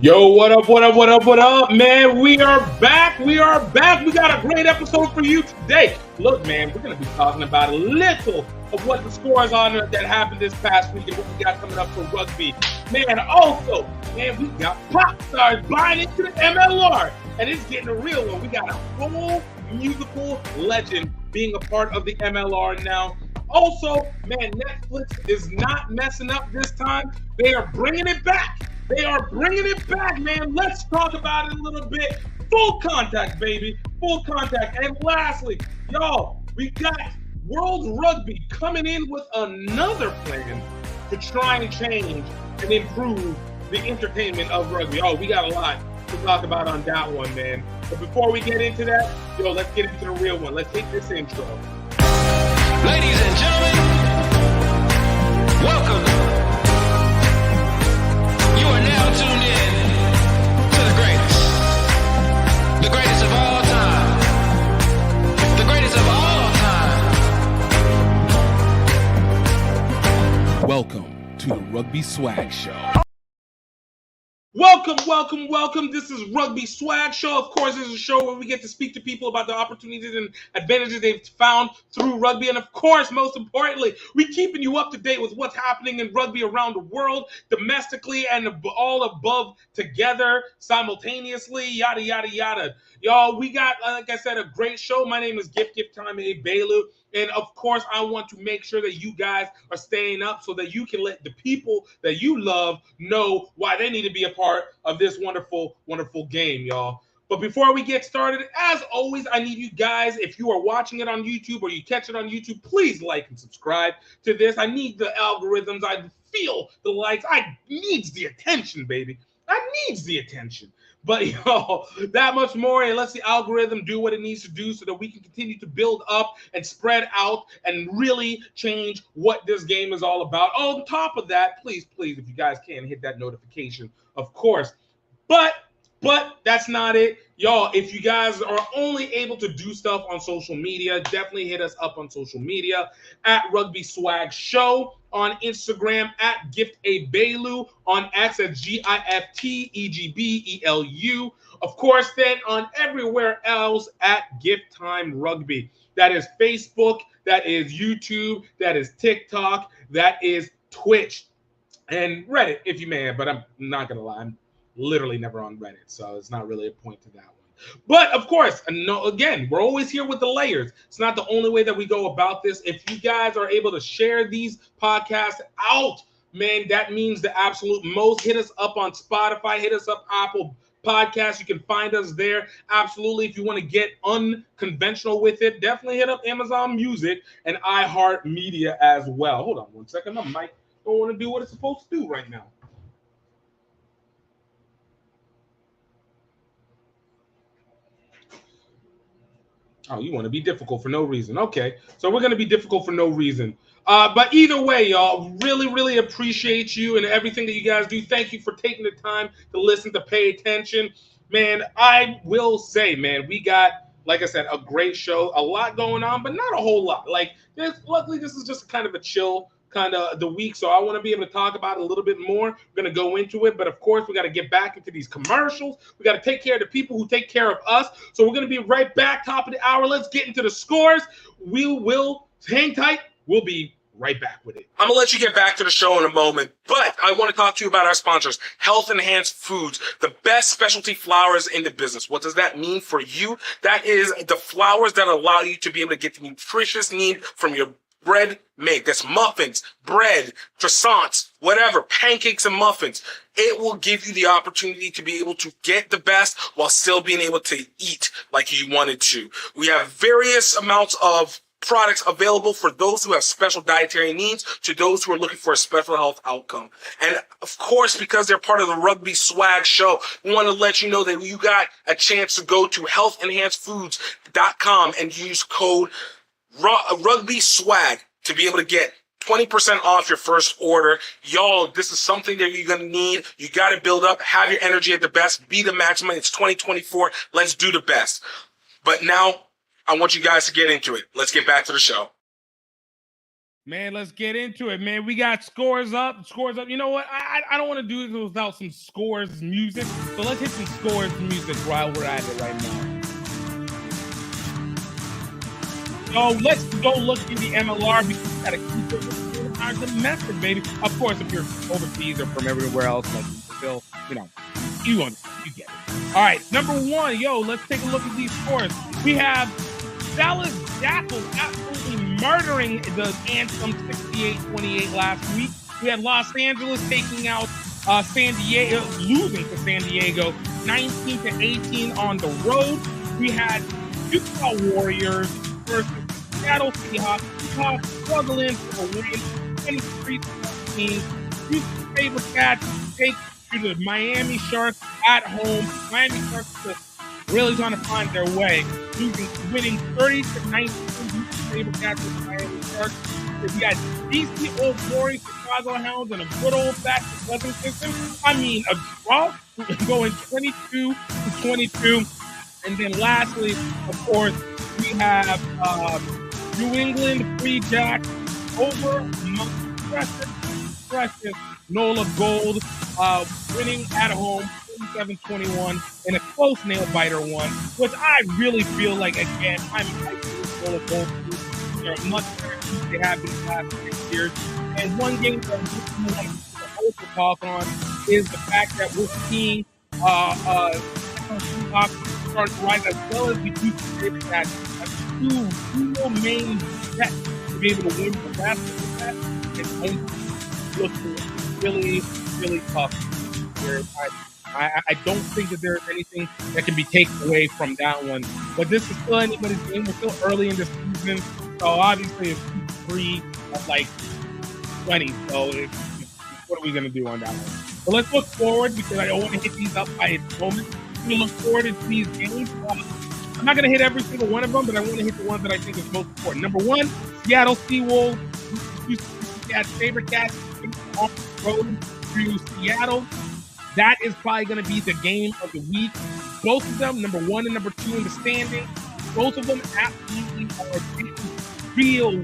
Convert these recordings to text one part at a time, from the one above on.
Yo, what up, what up, what up, what up, man? We are back. We got a great episode for you today. Look, man, we're going to be talking about a little of what the scores are that happened this past week and what we got coming up for rugby. Man, also, man, we got pop stars buying into the MLR, and it's getting a real one. We got a whole musical legend being a part of the MLR now. Also, man, Netflix is not messing up this time. They are bringing it back. Man. Let's talk about it a little bit. Full contact, baby. Full contact. And lastly, y'all, we got World Rugby coming in with another plan to try and change and improve the entertainment of rugby. Oh, we got a lot to talk about on that one, man. But before we get into that, let's get into the real one. Let's take this intro. Ladies and gentlemen, welcome. You are now tuned in to the greatest of all time, the greatest of all time. Welcome to the Rugby Swag Show. Welcome. This is Rugby Swag Show. Of course, this is a show where we get to speak to people about the opportunities and advantages they've found through rugby. And of course, most importantly, we're keeping you up to date with what's happening in rugby around the world, domestically and all above together, simultaneously, yada, yada, yada. Y'all, we got, like I said, a great show. My name is Gift Time Bailu. And of course, I want to make sure that you guys are staying up so that you can let the people that you love know why they need to be a part of this wonderful, wonderful game, y'all. But before we get started, as always, I need you guys, if you are watching it on YouTube or you catch it on YouTube, please like and subscribe to this. I need the algorithms. I feel the likes. I needs the attention, baby. I needs the attention. But, that much more, and let's the algorithm do what it needs to do so that we can continue to build up and spread out and really change what this game is all about. On top of that, please, if you guys can, hit that notification, of course. But that's not it. Y'all, if you guys are only able to do stuff on social media, definitely hit us up on social media at Rugby Swag Show, on Instagram at GiftABailu, on X at GIFTEGBELU. Of course, then on everywhere else at Gift Time Rugby. That is Facebook, that is YouTube, that is TikTok, that is Twitch, and Reddit, if you may, but I'm not going to lie. I'm literally never on Reddit, so it's not really a point to that one. But of course, again, we're always here with the layers. It's not the only way that we go about this. If you guys are able to share these podcasts out, man, that means the absolute most. Hit us up on Spotify, hit us up Apple Podcasts. You can find us there. Absolutely. If you want to get unconventional with it, definitely hit up Amazon Music and iHeartMedia as well. Hold on one second. My mic don't want to do what it's supposed to do right now. Oh, you want to be difficult for no reason. Okay, so we're going to be difficult for no reason. But either way, y'all, really appreciate you and everything that you guys do. Thank you for taking the time to listen, to pay attention. Man, I will say, man, we got, like I said, a great show. A lot going on, but not a whole lot. Luckily, this is just kind of a chill kind of the week, so I want to be able to talk about it a little bit more. We're going to go into it, but of course, we got to get back into these commercials. We got to take care of the people who take care of us, so we're going to be right back, top of the hour. Let's get into the scores. We will hang tight. We'll be right back with it. I'm going to let you get back to the show in a moment, but I want to talk to you about our sponsors, Health Enhanced Foods, the best specialty flours in the business. What does that mean for you? That is the flours that allow you to be able to get the nutritious need from your bread make. That's muffins, bread, croissants, whatever, pancakes and muffins. It will give you the opportunity to be able to get the best while still being able to eat like you wanted to. We have various amounts of products available for those who have special dietary needs to those who are looking for a special health outcome. And of course, because they're part of the Rugby Swag Show, we want to let you know that you got a chance to go to healthenhancedfoods.com and use code Rugby Swag to be able to get 20% off your first order. Y'all, this is something that you're going to need. You got to build up, have your energy at the best, be the maximum. It's 2024. Let's do the best. But now I want you guys to get into it. Let's get back to the show. Man, let's get into it, man. We got scores up, scores up. You know what? I don't want to do this without some scores music. So let's hit some scores music while we're at it right now. So let's go look in the MLR because we got to keep it our domestic, baby. Of course, if you're overseas or from everywhere else, like Brazil, you understand, you get it. All right, number one, let's take a look at these scores. We have Dallas Jackals absolutely murdering the Anthem 68-28 last week. We had Los Angeles taking out San Diego, losing to San Diego 19-18 on the road. We had Utah Warriors versus Seattle Seahawks. Seahawks struggling for the win, 23-14. Houston SaberCats take to the Miami Sharks at home. Miami Sharks really trying to find their way, winning 30-19. SaberCats with the Miami Sharks. We got DC Old Glory, Chicago Hounds, and a good old-fashioned weather system. I mean, a draw going 22-22. And then lastly, of course, we have New England Free Jacks over Precious Nola Gold, winning at home 47-21 in a close nail-biter one, which I really feel like, again, I'm hyping Nola Gold. They're much better than they have been the last 6 years. And one game that we want to also talk on is the fact that we're seeing start to rise, as well as we do consider that two real main bets to be able to win the basketball bet is looking really, really tough. I don't think that there's anything that can be taken away from that one. But this is still anybody's game. We're still early in the season. So obviously it's 3 of like 20. So what are we going to do on that one? So let's look forward, because I don't want to hit these up by its moment. We look forward to these games. I'm not going to hit every single one of them, but I want to hit the ones that I think is most important. Number one, Seattle Seawolves, SaberCats on the road to Seattle. That is probably going to be the game of the week. Both of them, number 1 and number 2 in the standing, both of them absolutely are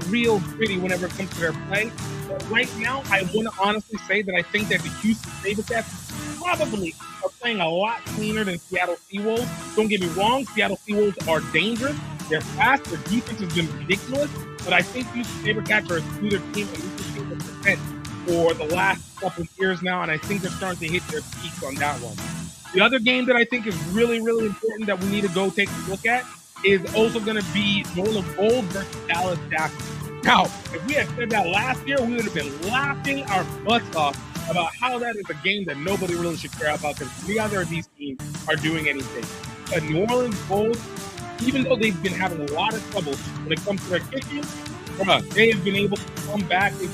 real gritty whenever it comes to their play. But right now, I want to honestly say that I think that the Houston SaberCats probably are playing a lot cleaner than Seattle Seawolves. Don't get me wrong, Seattle Seawolves are dangerous. They're fast. Their defense has been ridiculous. But I think Houston SaberCats are a smoother team, and we can for the last couple of years now, and I think they're starting to hit their peaks on that one. The other game that I think is really important that we need to go take a look at is also going to be Nola Gold versus Dallas Jackals. Now, if we had said that last year, we would have been laughing our butts off about how that is a game that nobody really should care about, because neither of these teams are doing anything. But New Orleans Gold, even though they've been having a lot of trouble when it comes to their kicking, they have been able to come back. They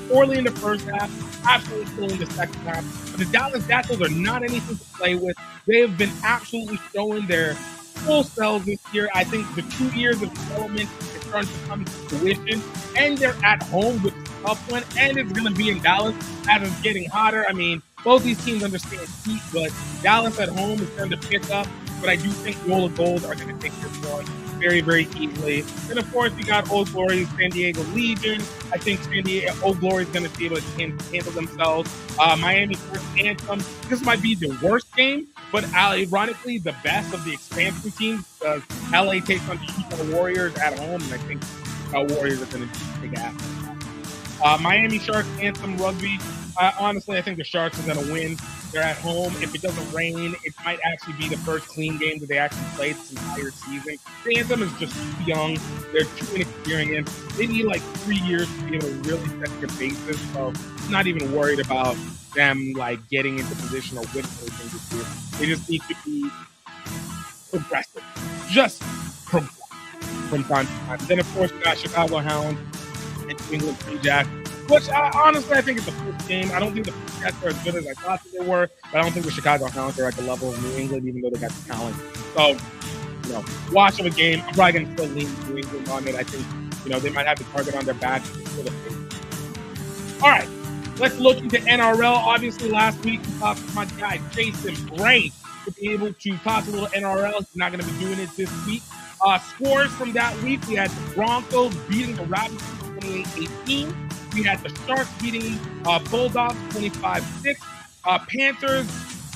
poorly in the first half, absolutely still in the second half. But the Dallas Jackals are not anything to play with. They have been absolutely showing their full selves this year. I think the 2 years of development is starting to come to fruition. And they're at home, which is a tough one. And it's going to be in Dallas as it's getting hotter. I mean, both these teams understand heat, but Dallas at home is starting to pick up. But I do think Nola Gold are going to take this one very, very easily. And of course, we got Old Glory, San Diego Legion. I think Old Glory is going to be able to handle themselves. Miami First Anthem. This might be the worst game, but ironically, the best of the expansion teams. LA takes on the Utah Warriors at home, and I think Warriors are going to take ass. Miami Sharks Anthem Rugby. Honestly, I think the Sharks are going to win. They're at home. If it doesn't rain, it might actually be the first clean game that they actually played this entire season. The Anthem is just too young. They're too inexperienced. They need like 3 years to be able to really set their basis. So I'm not even worried about them like getting into position or winning anything this year. They just need to be progressive. Just progressive from time to time. Then, of course, we got Chicago Hounds and New England Free Jacks, which honestly, I think it's a first game. I don't think the Free Jacks are as good as I thought they were, but I don't think the Chicago Hounds are at the level of New England, even though they got the talent. So, watch of a game. I'm probably going to still lean New England on it. I think, they might have the target on their back. All right, let's look into NRL. Obviously, last week we talked to my guy, Jason Bray, to be able to talk a little NRL. He's not going to be doing it this week. Scores from that week, we had the Broncos beating the Rabbits 28-18. We had the Sharks beating Bulldogs 25-6. Panthers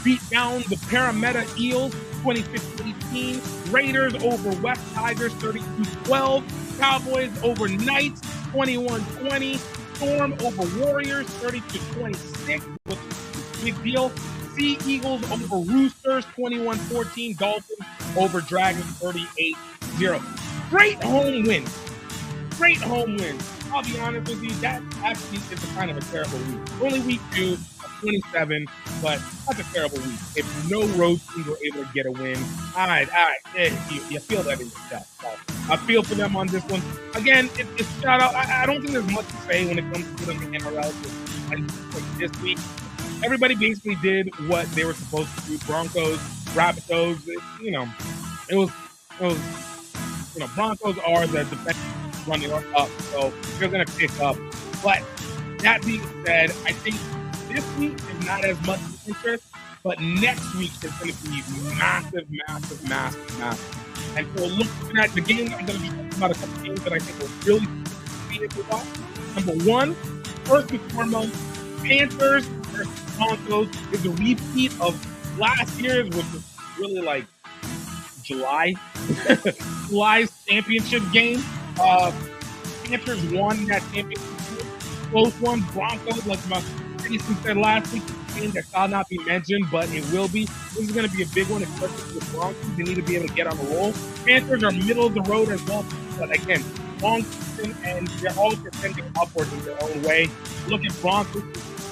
beat down the Parramatta Eels 26-18. Raiders over West Tigers 32-12. Cowboys over Knights 21-20. Storm over Warriors 30-26, which is a big deal. Sea Eagles over Roosters 21-14. Dolphins over Dragons 38-0. Great home win. Great home win. I'll be honest with you, that actually is a kind of a terrible week. Only week 2 of 27, but that's a terrible week. If no road teams were able to get a win, you feel that in your chest. So I feel for them on this one. Again, it's shout out. I don't think there's much to say when it comes to the NRL this week. Everybody basically did what they were supposed to do. Broncos, Rabbitohs, it was Broncos are the defensive running up, so they're going to pick up. But that being said, I think this week is not as much interest, but next week is going to be massive. And so looking at the game, I'm going to be talking about a couple games that I think will really be to watch. Number one, first and foremost, Panthers versus Broncos is a repeat of last year's, which was really like July's championship game. Panthers won that championship game. Close one. Broncos, like my Jason said last week, a game that shall not be mentioned, but it will be. This is going to be a big one, especially for the Broncos. They need to be able to get on the roll. Panthers are middle of the road as well, but again, long season, and they're all descending upwards in their own way. Look at Broncos.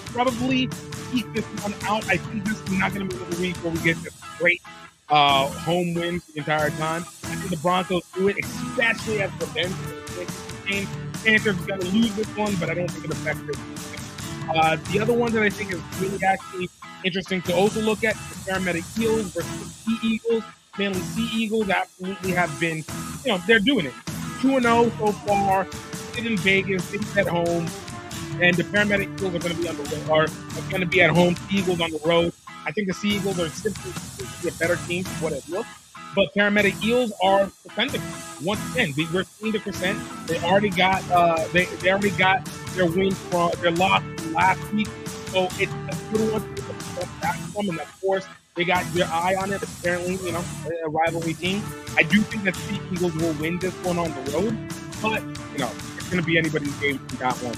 Probably keep this one out. I think this is not going to be the week where we get this great home wins the entire time. I think the Broncos do it, especially as revenge for the game. Panthers are going to lose this one, but I don't think it affects it. The other one that I think is really actually interesting to also look at is the Parramatta Eels versus the Sea Eagles. Mainly Sea Eagles absolutely have been, they're doing it. 2-0 so far. Did in Vegas, did at home. And the Parramatta Eagles are going to be on the road, are going to be at home. Sea Eagles on the road. I think the Sea Eagles are simply a better team for what it looks. But Parramatta Eels are defending once again. We're seeing the percent. They already got they already got their win from their loss from last week. So it's a good one to get back from. And of course, they got their eye on it. Apparently, a rivalry team. I do think that Sea Eagles will win this one on the road. But it's going to be anybody's game from that one.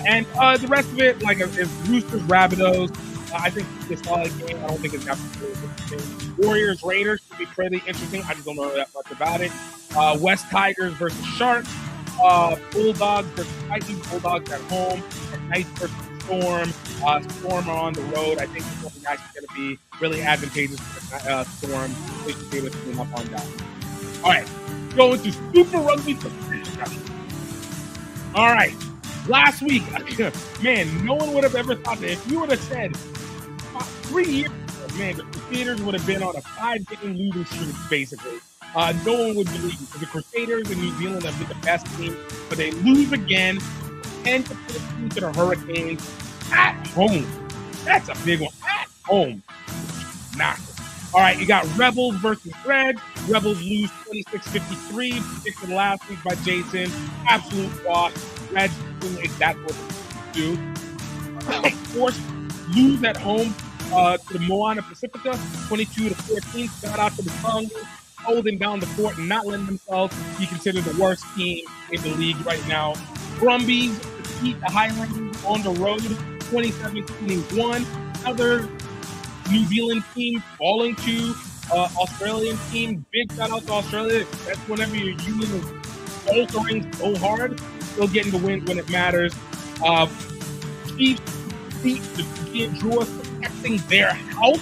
And the rest of it, like, is Roosters, Rabbitohs. I think it's a solid game. I don't think it's necessarily interesting. Warriors, Raiders should be pretty interesting. I just don't know that much about it. West Tigers versus Sharks. Bulldogs versus Titans. Bulldogs at home. And Knights versus Storm. Storm are on the road. I think this is actually going to be really advantageous for the Storm. They should be able to clean up on that. All right. Going to Super Rugby. All right. Last week, man, no one would have ever thought that. If you would have said 3 years ago, man, the Crusaders would have been on a 5-game losing streak, basically. No one would believe it. The Crusaders in New Zealand have been the best team, but they lose again, 10-15 to the Hurricanes at home. That's a big one. At home. Massive. All right, you got Rebels versus Reds. Rebels lose 26-53, predicted last week by Jason. Absolute wash. Reds doing exactly what they do. Of course, lose at home to the Moana Pacifica, 22-14. Shout out to the Tongues, holding down the fort and not letting themselves be considered the worst team in the league right now. Brumbies defeat the Highlanders on the road, 27-21. Other New Zealand team falling to Australian team. Big shout out to Australia. That's whenever your union is altering so hard, still getting the wins when it matters. Chiefs beat the Fijian Drua, protecting their house.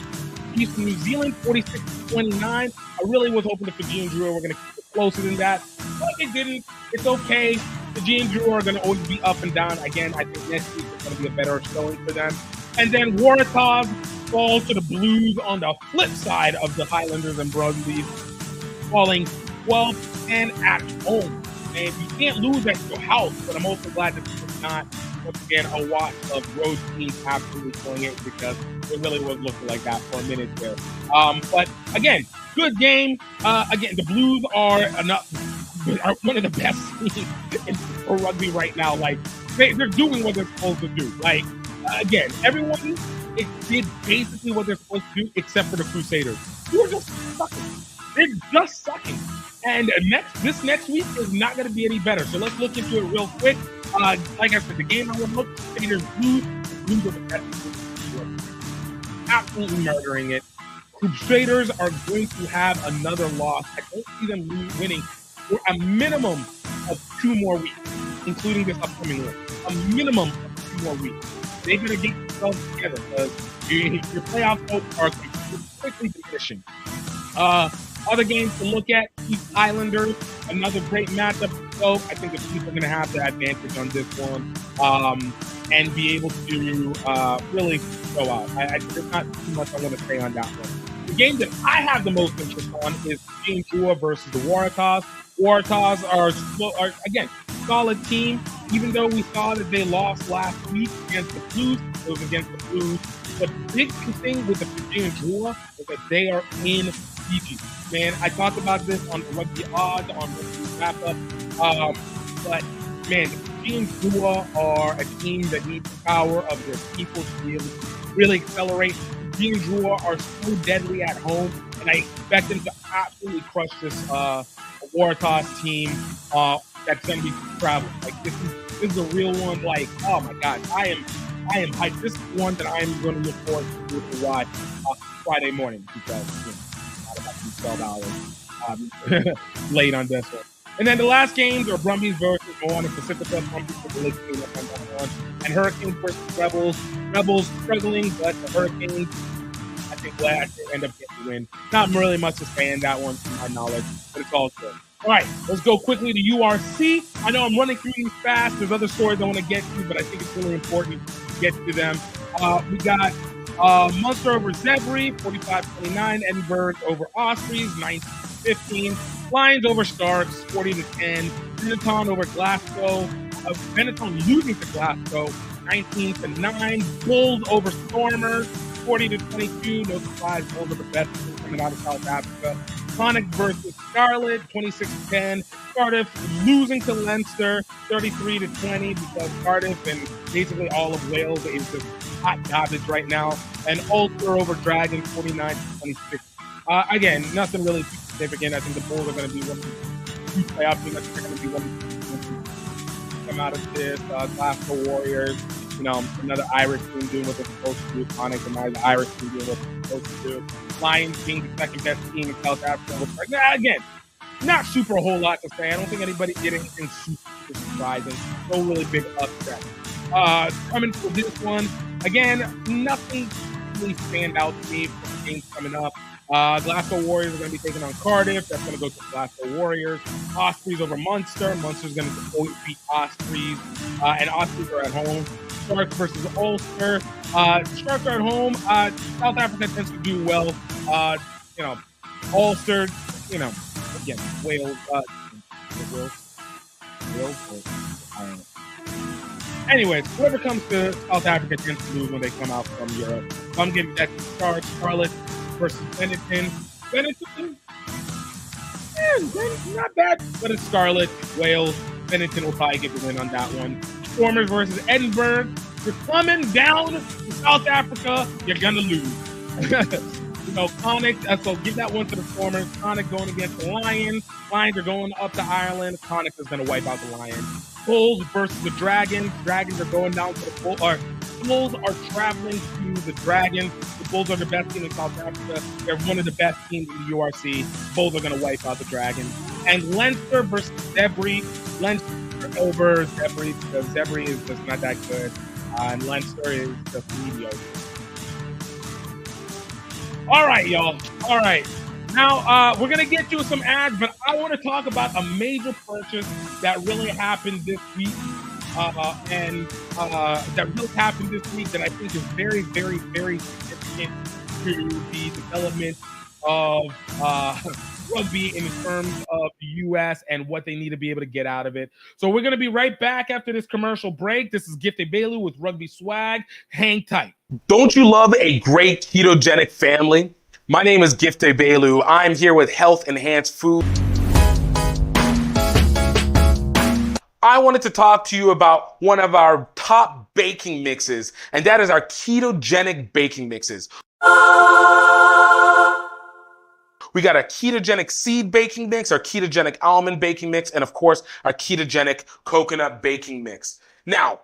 Chiefs from New Zealand, 46-29. I really was hoping the Fijian Drua were going to keep it closer than that, but they didn't. It's okay. The Fijian Drua are going to always be up and down. Again, I think next week is going to be a better showing for them. And then Waratahs fall to the Blues on the flip side of the Highlanders and Brumbies, falling 12-10 at home. And you can't lose at your house, but I'm also glad that this is not, once again, a watch of road teams absolutely pulling it, because it really was looking like that for a minute there. But again, good game. Again, the Blues are are one of the best teams for rugby right now. Like they're doing what they're supposed to do. Like again, everyone did basically what they're supposed to do, except for the Crusaders, who are just sucking. They're just sucking. And this next week is not going to be any better. So let's look into it real quick. Like I said, the game I want to look, Crusaders lose. Blues are the best team. Absolutely murdering it. Crusaders are going to have another loss. I don't see them winning for a minimum of 2 more weeks, including this upcoming one. A minimum of 2 more weeks. They're going to get themselves together because your playoff hopes are quickly diminishing. Other games to look at, Chiefs Islanders, another great matchup. So I think the Chiefs are going to have the advantage on this one and be able to really go out. There's not too much I want to say on that one. The game that I have the most interest on is Team Jua versus the Waratahs. Waratahs are again, solid team. Even though we saw that they lost last week against the Blues, it was against the Blues. The big thing with the Verdine White is that they are in Fiji. Man, I talked about this on the Rugby Odds, on Rugby Wrap-Up. But, man, the Verdine White are a team that needs the power of their people to be able to really accelerate. The Verdine White are so deadly at home, and I expect them to absolutely crush this Waratahs team that's going to be traveling. Like, this is a real one. Like, oh, my God, I am hyped. This is one that I am going to look forward to watch Friday morning because, not about 12 hours late on this one. And then the last games are Brumbies versus Moana Pacifica. Brumbies for the Lake on that one. And Hurricanes versus Rebels. Rebels struggling, but the Hurricanes, I think, glad to end up getting the win. Not really much to say in that one, to my knowledge, but it's all good. All right, let's go quickly to URC. I know I'm running through these fast. There's other stories I want to get to, but I think it's really important to get to them. We got Munster over Zebri, 45-29. Edinburgh over Ospreys, 19-15. Lions over Sharks, 40-10. Benetton over Glasgow. Benetton losing to Glasgow, 19-9. Bulls over Stormers, 40-22. No surprise, Bulls are the best team coming out of South Africa. Connacht versus Scarlet, 26-10. Cardiff losing to Leinster, 33-20, because Cardiff and basically all of Wales is just hot garbage right now. And Ulster over Dragons, 49-26. Again, nothing really significant. I think the Bulls are going to be one of the two playoff teams. I think they're going to be one of the come out of this. Glasgow Warriors, another Irish team doing what they're supposed to do. Connacht, another Irish team doing what they're supposed to do. Lions being the second best team in South Africa. Again, not super a whole lot to say. I don't think anybody did anything super surprising. No really big upset. Coming for this one, again, nothing really stand out to me for the games coming up. Glasgow Warriors are going to be taking on Cardiff. That's going to go to Glasgow Warriors. Ospreys over Munster. Munster's going to beat Ospreys. And Ospreys are at home. Sharks versus Ulster. Sharks are at home. South Africa tends to do well. Ulster, again, Wales. Wales? I don't know. Anyways, whoever comes to South Africa tends to lose when they come out from Europe. So I'm giving that to Scarlet versus Benetton. Benetton, not bad, but it's Scarlet, Wales. Benetton will probably get the win on that one. Stormers versus Edinburgh. You're coming down to South Africa, you're gonna lose. Connacht, so give that one to the Stormers. Connacht going against the Lions. Lions are going up to Ireland. Connacht is gonna wipe out the Lions. Bulls versus the Dragons. Dragons are going down to the Bulls. Bulls are traveling to the Dragons. The Bulls are the best team in South Africa. They're one of the best teams in the URC. Bulls are going to wipe out the Dragons. And Leinster versus Zebri. Leinster over Zebri because Zebri is just not that good. And Leinster is just mediocre. All right, y'all. All right. Now, we're going to get to some ads, but I want to talk about a major purchase that really happened this week. That really happened this week that I think is very, very, very significant to the development of rugby in terms of the U.S. and what they need to be able to get out of it. So we're going to be right back after this commercial break. This is Gifted Bailu with Rugby Swag. Hang tight. Don't you love a great ketogenic family? My name is Gifted Bailu. I'm here with Health Enhanced Food. I wanted to talk to you about one of our top baking mixes, and that is our ketogenic baking mixes. We got our ketogenic seed baking mix, our ketogenic almond baking mix, and of course, our ketogenic coconut baking mix. Now,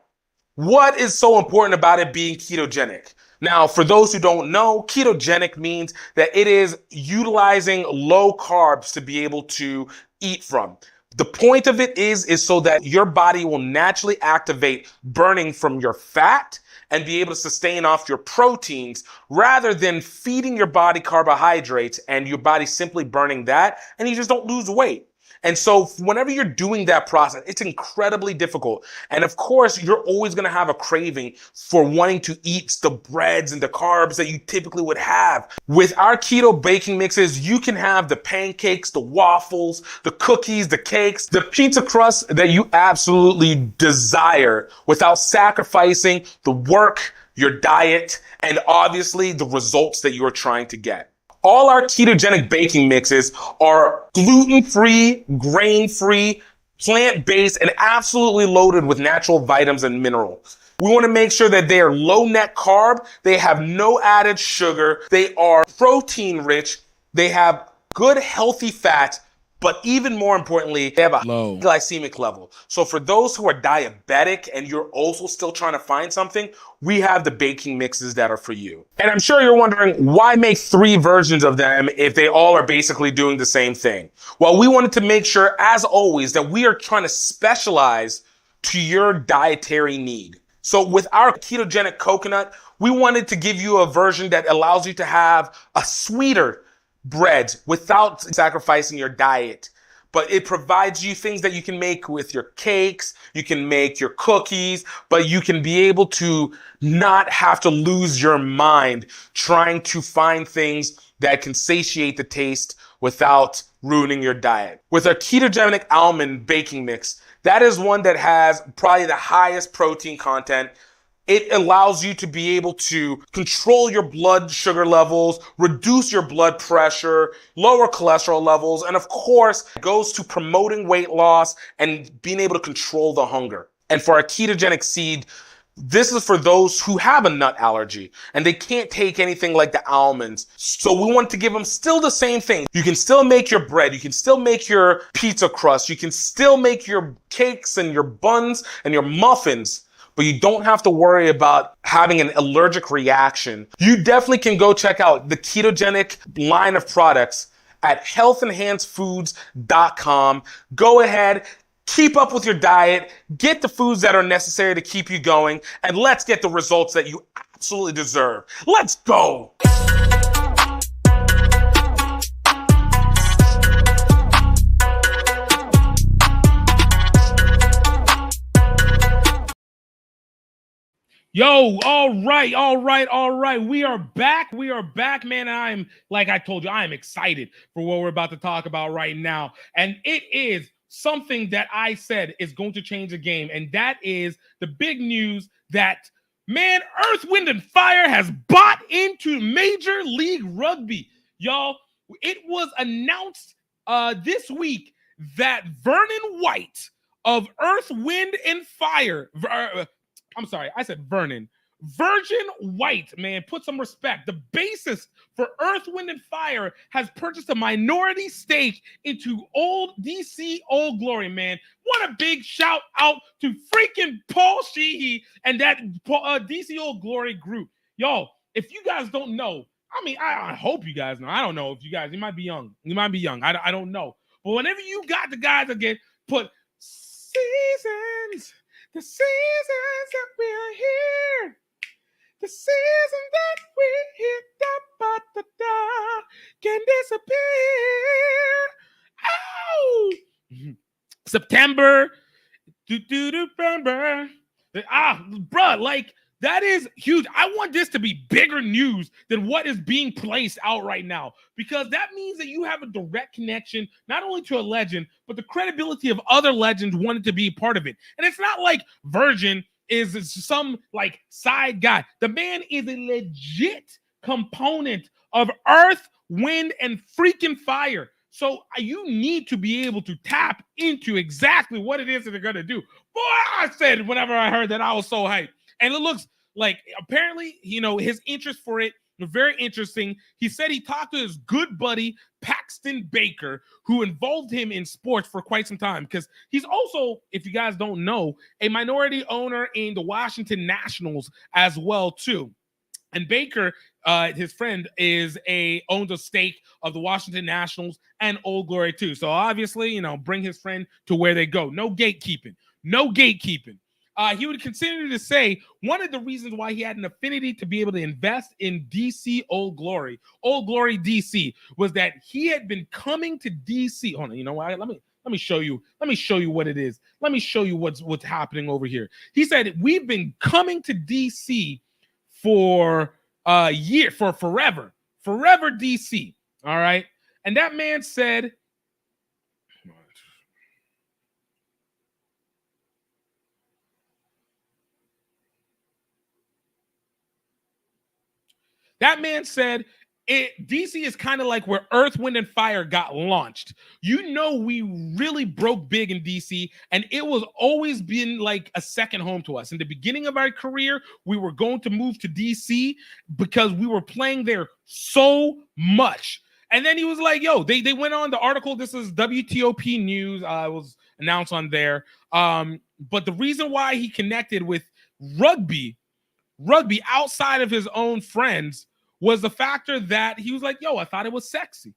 what is so important about it being ketogenic? Now, for those who don't know, ketogenic means that it is utilizing low carbs to be able to eat from. The point of it is so that your body will naturally activate burning from your fat and be able to sustain off your proteins rather than feeding your body carbohydrates and your body simply burning that and you just don't lose weight. And so whenever you're doing that process, it's incredibly difficult. And of course, you're always going to have a craving for wanting to eat the breads and the carbs that you typically would have. With our keto baking mixes, you can have the pancakes, the waffles, the cookies, the cakes, the pizza crust that you absolutely desire without sacrificing the work, your diet, and obviously the results that you are trying to get. All our ketogenic baking mixes are gluten-free, grain-free, plant-based, and absolutely loaded with natural vitamins and minerals. We want to make sure that they are low net carb, they have no added sugar, they are protein rich, they have good healthy fats, but even more importantly, they have a low glycemic level. So for those who are diabetic and you're also still trying to find something, we have the baking mixes that are for you. And I'm sure you're wondering, why make 3 versions of them if they all are basically doing the same thing? Well, we wanted to make sure, as always, that we are trying to specialize to your dietary need. So with our ketogenic coconut, we wanted to give you a version that allows you to have a sweeter bread without sacrificing your diet. But it provides you things that you can make with your cakes, you can make your cookies, but you can be able to not have to lose your mind trying to find things that can satiate the taste without ruining your diet. With our ketogenic almond baking mix, that is one that has probably the highest protein content. It allows you to be able to control your blood sugar levels, reduce your blood pressure, lower cholesterol levels, and of course, it goes to promoting weight loss and being able to control the hunger. And for our ketogenic seed, this is for those who have a nut allergy and they can't take anything like the almonds. So we want to give them still the same thing. You can still make your bread. You can still make your pizza crust. You can still make your cakes and your buns and your muffins, but you don't have to worry about having an allergic reaction. You definitely can go check out the ketogenic line of products at healthenhancedfoods.com. Go ahead, keep up with your diet, get the foods that are necessary to keep you going, and let's get the results that you absolutely deserve. Let's go. Yo, all right. We are back, man. And I'm, like I told you, I am excited for what we're about to talk about right now. And it is something that I said is going to change the game. And that is the big news that, man, Earth, Wind, and Fire has bought into Major League Rugby. Y'all, it was announced this week that Verdine White of Earth, Wind, and Fire... I'm sorry, I said Vernon. Virgin White, man, put some respect. The bassist for Earth, Wind, and Fire has purchased a minority stake into Old DC Old Glory, man. What a big shout out to freaking Paul Sheehy and that DC Old Glory group. Yo, if you guys don't know, I mean, I hope you guys know. I don't know if you guys, you might be young. I don't know. But whenever you got the guys again, put seasons. The seasons that we're here, the season that we're here, da-ba-da-da, can disappear. Oh! September, November. Bruh, like, that is huge. I want this to be bigger news than what is being placed out right now, because that means that you have a direct connection, not only to a legend, but the credibility of other legends wanting to be part of it. And it's not like Virgin is some like side guy. The man is a legit component of Earth, Wind, and freaking Fire. So you need to be able to tap into exactly what it is that they're going to do. Boy, I said whenever I heard that, I was so hyped. And it looks like apparently, his interest for it was very interesting. He said he talked to his good buddy, Paxton Baker, who involved him in sports for quite some time, because he's also, if you guys don't know, a minority owner in the Washington Nationals as well, too. And Baker, his friend, owns a stake of the Washington Nationals and Old Glory too. So obviously, bring his friend to where they go. No gatekeeping. No gatekeeping. He would continue to say one of the reasons why he had an affinity to be able to invest in DC Old Glory DC, was that he had been coming to DC. Hold on, you know what? Let me show you. Let me show you what it is. Let me show you what's happening over here. He said we've been coming to DC for a year, for forever DC. All right. And that man said, DC is kind of like where Earth, Wind, and Fire got launched. We really broke big in DC, and it was always been like a second home to us. In the beginning of our career, we were going to move to DC because we were playing there so much. And then he was like, yo, they went on the article. This is WTOP News. It was announced on there. But the reason why he connected with rugby outside of his own friends was the factor that he was like, yo, I thought it was sexy.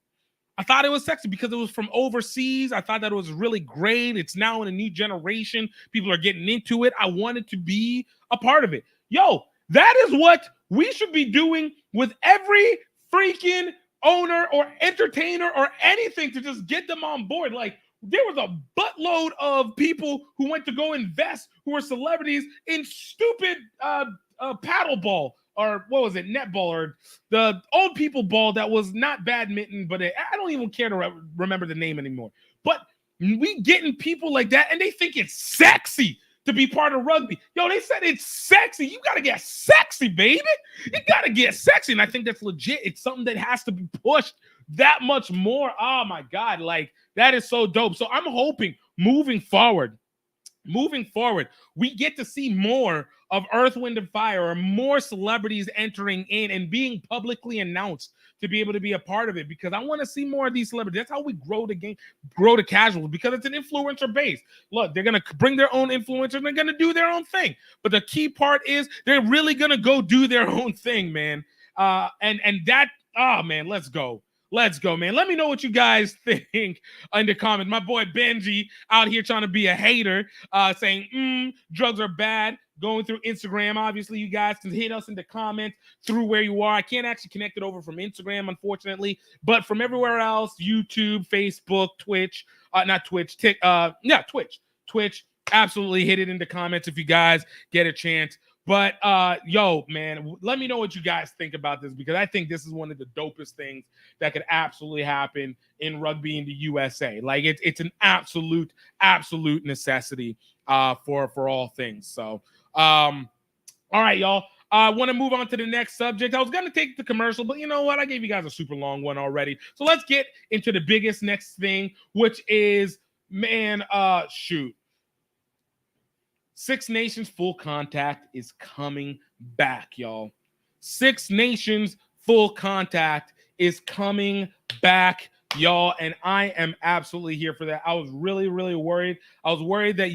Because it was from overseas. I thought that it was really great. It's now in a new generation. People are getting into it. I wanted to be a part of it. Yo, that is what we should be doing with every freaking owner or entertainer or anything, to just get them on board. Like, there was a buttload of people who went to go invest, who were celebrities, in stupid paddle ball, or what was it, netball, or the old people ball that was not badminton, but I don't even care to remember the name anymore. But we getting people like that, and they think it's sexy to be part of rugby. Yo, they said it's sexy. You got to get sexy, baby. You got to get sexy, and I think that's legit. It's something that has to be pushed that much more. Oh, my God. Like, that is so dope. So I'm hoping moving forward, we get to see more of Earth, Wind, and Fire, or more celebrities entering in and being publicly announced to be able to be a part of it, because I want to see more of these celebrities. That's how we grow the game, grow the casuals, because it's an influencer base. Look, they're going to bring their own influencers, and they're going to do their own thing. But the key part is they're really going to go do their own thing, man. And that, oh, man, let's go. Let's go, man. Let me know what you guys think in the comments. My boy Benji out here trying to be a hater, saying, drugs are bad. Going through Instagram, obviously, you guys can hit us in the comments through where you are. I can't actually connect it over from Instagram, unfortunately, but from everywhere else, YouTube, Facebook, Twitch, not Twitch, Twitch, absolutely hit it in the comments if you guys get a chance. But yo, man, let me know what you guys think about this, because I think this is one of the dopest things that could absolutely happen in rugby in the USA. Like, it's an absolute necessity for all things. So, all right, y'all. I want to move on to the next subject. I was going to take the commercial, but you know what? I gave you guys a super long one already. So let's get into the biggest next thing, which is, man, shoot. Six Nations Full Contact is coming back, y'all. Six Nations Full Contact is coming back, y'all, and I am absolutely here for that. I was really, really worried. I was worried that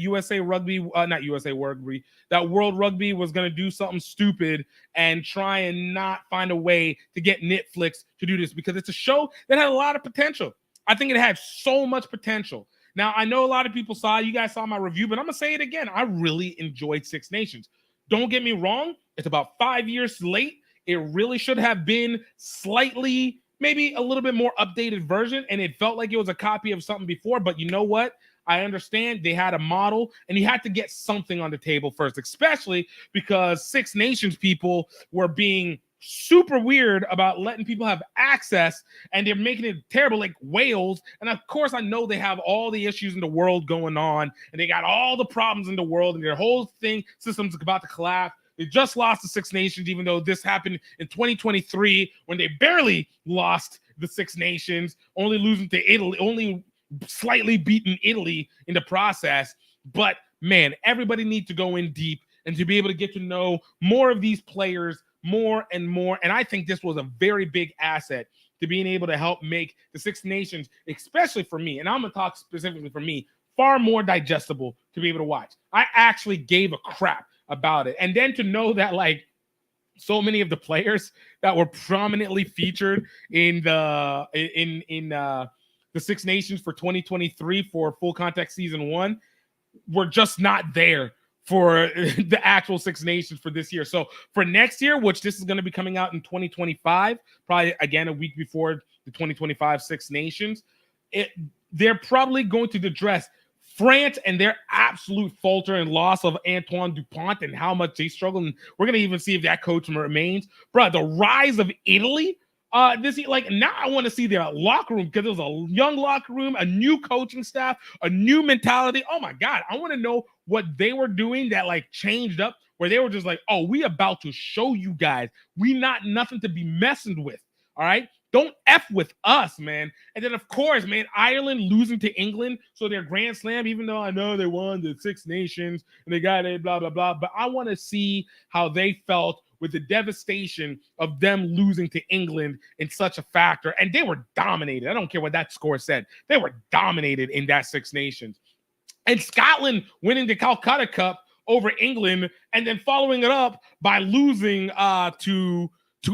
that World Rugby was going to do something stupid and try and not find a way to get Netflix to do this, because it's a show that had a lot of potential. I think it had so much potential. Now, I know a lot of people you guys saw my review, but I'm going to say it again. I really enjoyed Six Nations. Don't get me wrong. It's about 5 years late. It really should have been slightly, maybe a little bit more updated version, and it felt like it was a copy of something before. But you know what? I understand they had a model, and you had to get something on the table first, especially because Six Nations people were being super weird about letting people have access, and they're making it terrible, like Wales. And of course, I know they have all the issues in the world going on, and they got all the problems in the world, and their whole system's about to collapse. They just lost the Six Nations, even though this happened in 2023 when they barely lost the Six Nations, only losing to Italy, only slightly beaten Italy in the process. But man, everybody needs to go in deep and to be able to get to know more of these players more and more. And I think this was a very big asset to being able to help make the Six Nations, especially for me, and I'm going to talk specifically for me, far more digestible to be able to watch. I actually gave a crap about it. And then to know that, like, so many of the players that were prominently featured in the Six Nations for 2023 for full contact season 1 were just not there for the actual Six Nations for this year. So for next year, which this is going to be coming out in 2025, probably again a week before the 2025 Six Nations, they're probably going to address France and their absolute falter and loss of Antoine Dupont and how much they struggle. And we're going to even see if that coach remains. Bro, the rise of Italy this year, like, now I want to see their locker room, because it was a young locker room, a new coaching staff, a new mentality. Oh my God, I want to know what they were doing that like changed up, where they were just like, oh, we about to show you guys we not nothing to be messing with. All right, don't F with us, man. And then of course, man, Ireland losing to England, so their Grand Slam, even though I know they won the Six Nations and they got it, blah blah blah, but I want to see how they felt with the devastation of them losing to England in such a factor. And they were dominated. I don't care what that score said. They were dominated in that Six Nations. And Scotland winning the Calcutta Cup over England, and then following it up by losing to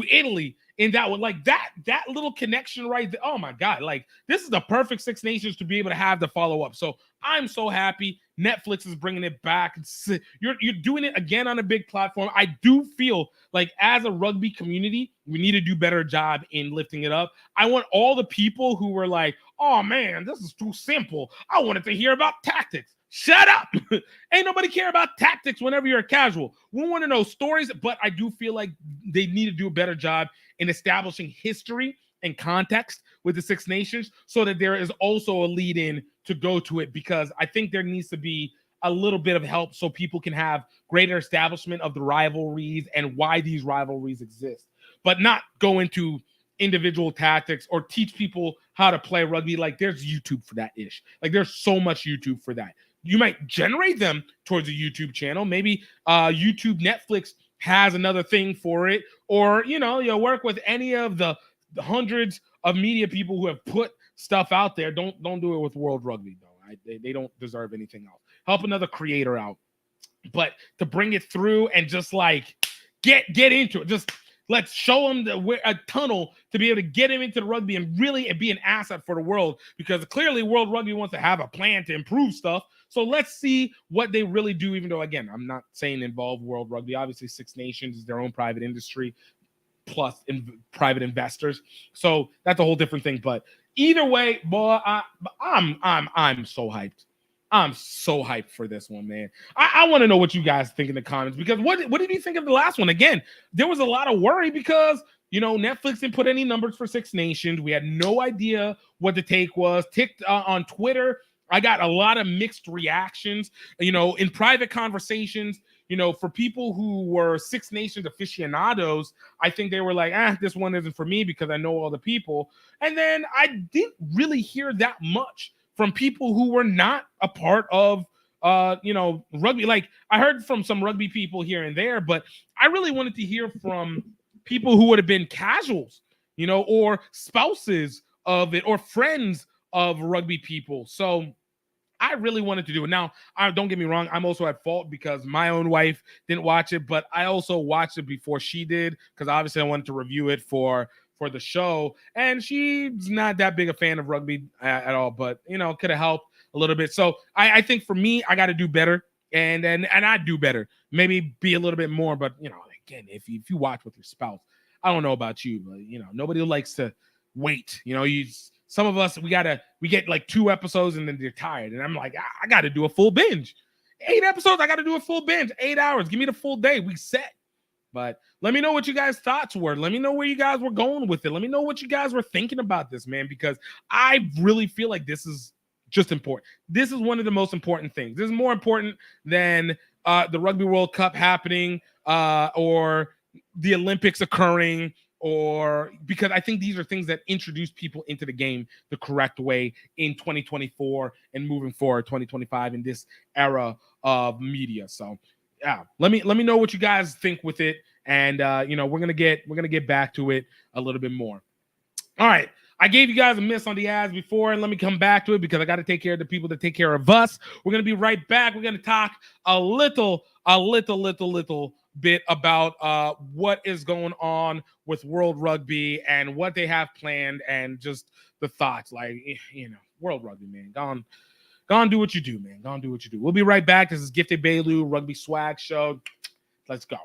Italy. In that one, like that little connection right there. Oh my God, like this is the perfect Six Nations to be able to have the follow up. So I'm so happy Netflix is bringing it back. You're doing it again on a big platform. I do feel like as a rugby community, we need to do a better job in lifting it up. I want all the people who were like, oh man, this is too simple, I wanted to hear about tactics. Shut up. Ain't nobody care about tactics whenever you're a casual. We want to know stories, but I do feel like they need to do a better job in establishing history and context with the Six Nations, so that there is also a lead in to go to it, because I think there needs to be a little bit of help so people can have greater establishment of the rivalries and why these rivalries exist, but not go into individual tactics or teach people how to play rugby. Like, there's YouTube for that ish. Like, there's so much YouTube for that. You might generate them towards a YouTube channel. Maybe YouTube, Netflix has another thing for it, or you'll work with any of the hundreds of media people who have put stuff out there. Don't do it with World Rugby though. They don't deserve anything else. Help another creator out, but to bring it through and just like get into it, just let's show them a tunnel to be able to get him into the rugby and really be an asset for the world, because clearly World Rugby wants to have a plan to improve stuff. So let's see what they really do, even though, again, I'm not saying involve World Rugby. Obviously, Six Nations is their own private industry plus private investors. So that's a whole different thing. But either way, boy, I'm so hyped. I'm so hyped for this one, man. I want to know what you guys think in the comments, because what did you think of the last one? Again, there was a lot of worry because, Netflix didn't put any numbers for Six Nations. We had no idea what the take was. On Twitter, I got a lot of mixed reactions, in private conversations, for people who were Six Nations aficionados. I think they were like, this one isn't for me because I know all the people. And then I didn't really hear that much from people who were not a part of, rugby. Like, I heard from some rugby people here and there, but I really wanted to hear from people who would have been casuals, or spouses of it, or friends of rugby people. So I really wanted to do it. Now, don't get me wrong, I'm also at fault because my own wife didn't watch it, but I also watched it before she did, because obviously I wanted to review it for the show, and she's not that big a fan of rugby at all, but could have helped a little bit. So I think for me, I got to do better, and I do better, maybe be a little bit more. But again, if you watch with your spouse, I don't know about you, but nobody likes to wait. Some of us, we get like 2 episodes and then they're tired, and I'm like, I got to do a full binge. 8 episodes, I got to do a full binge. 8 hours, give me the full day. We set. But let me know what you guys' thoughts were. Let me know where you guys were going with it. Let me know what you guys were thinking about this, man, because I really feel like this is just important. This is one of the most important things. This is more important than the Rugby World Cup happening or the Olympics occurring, or because I think these are things that introduce people into the game the correct way in 2024 and moving forward 2025 in this era of media. So yeah, let me know what you guys think with it, and we're gonna get back to it a little bit more. All right. I gave you guys a miss on the ads before, and let me come back to it because I got to take care of the people that take care of us. We're going to be right back. We're going to talk a little bit about what is going on with World Rugby and what they have planned and just the thoughts. Like, World Rugby, man. Go on, do what you do, man. Go on, do what you do. We'll be right back. This is Gifted Bailu Rugby Swag Show. Let's go.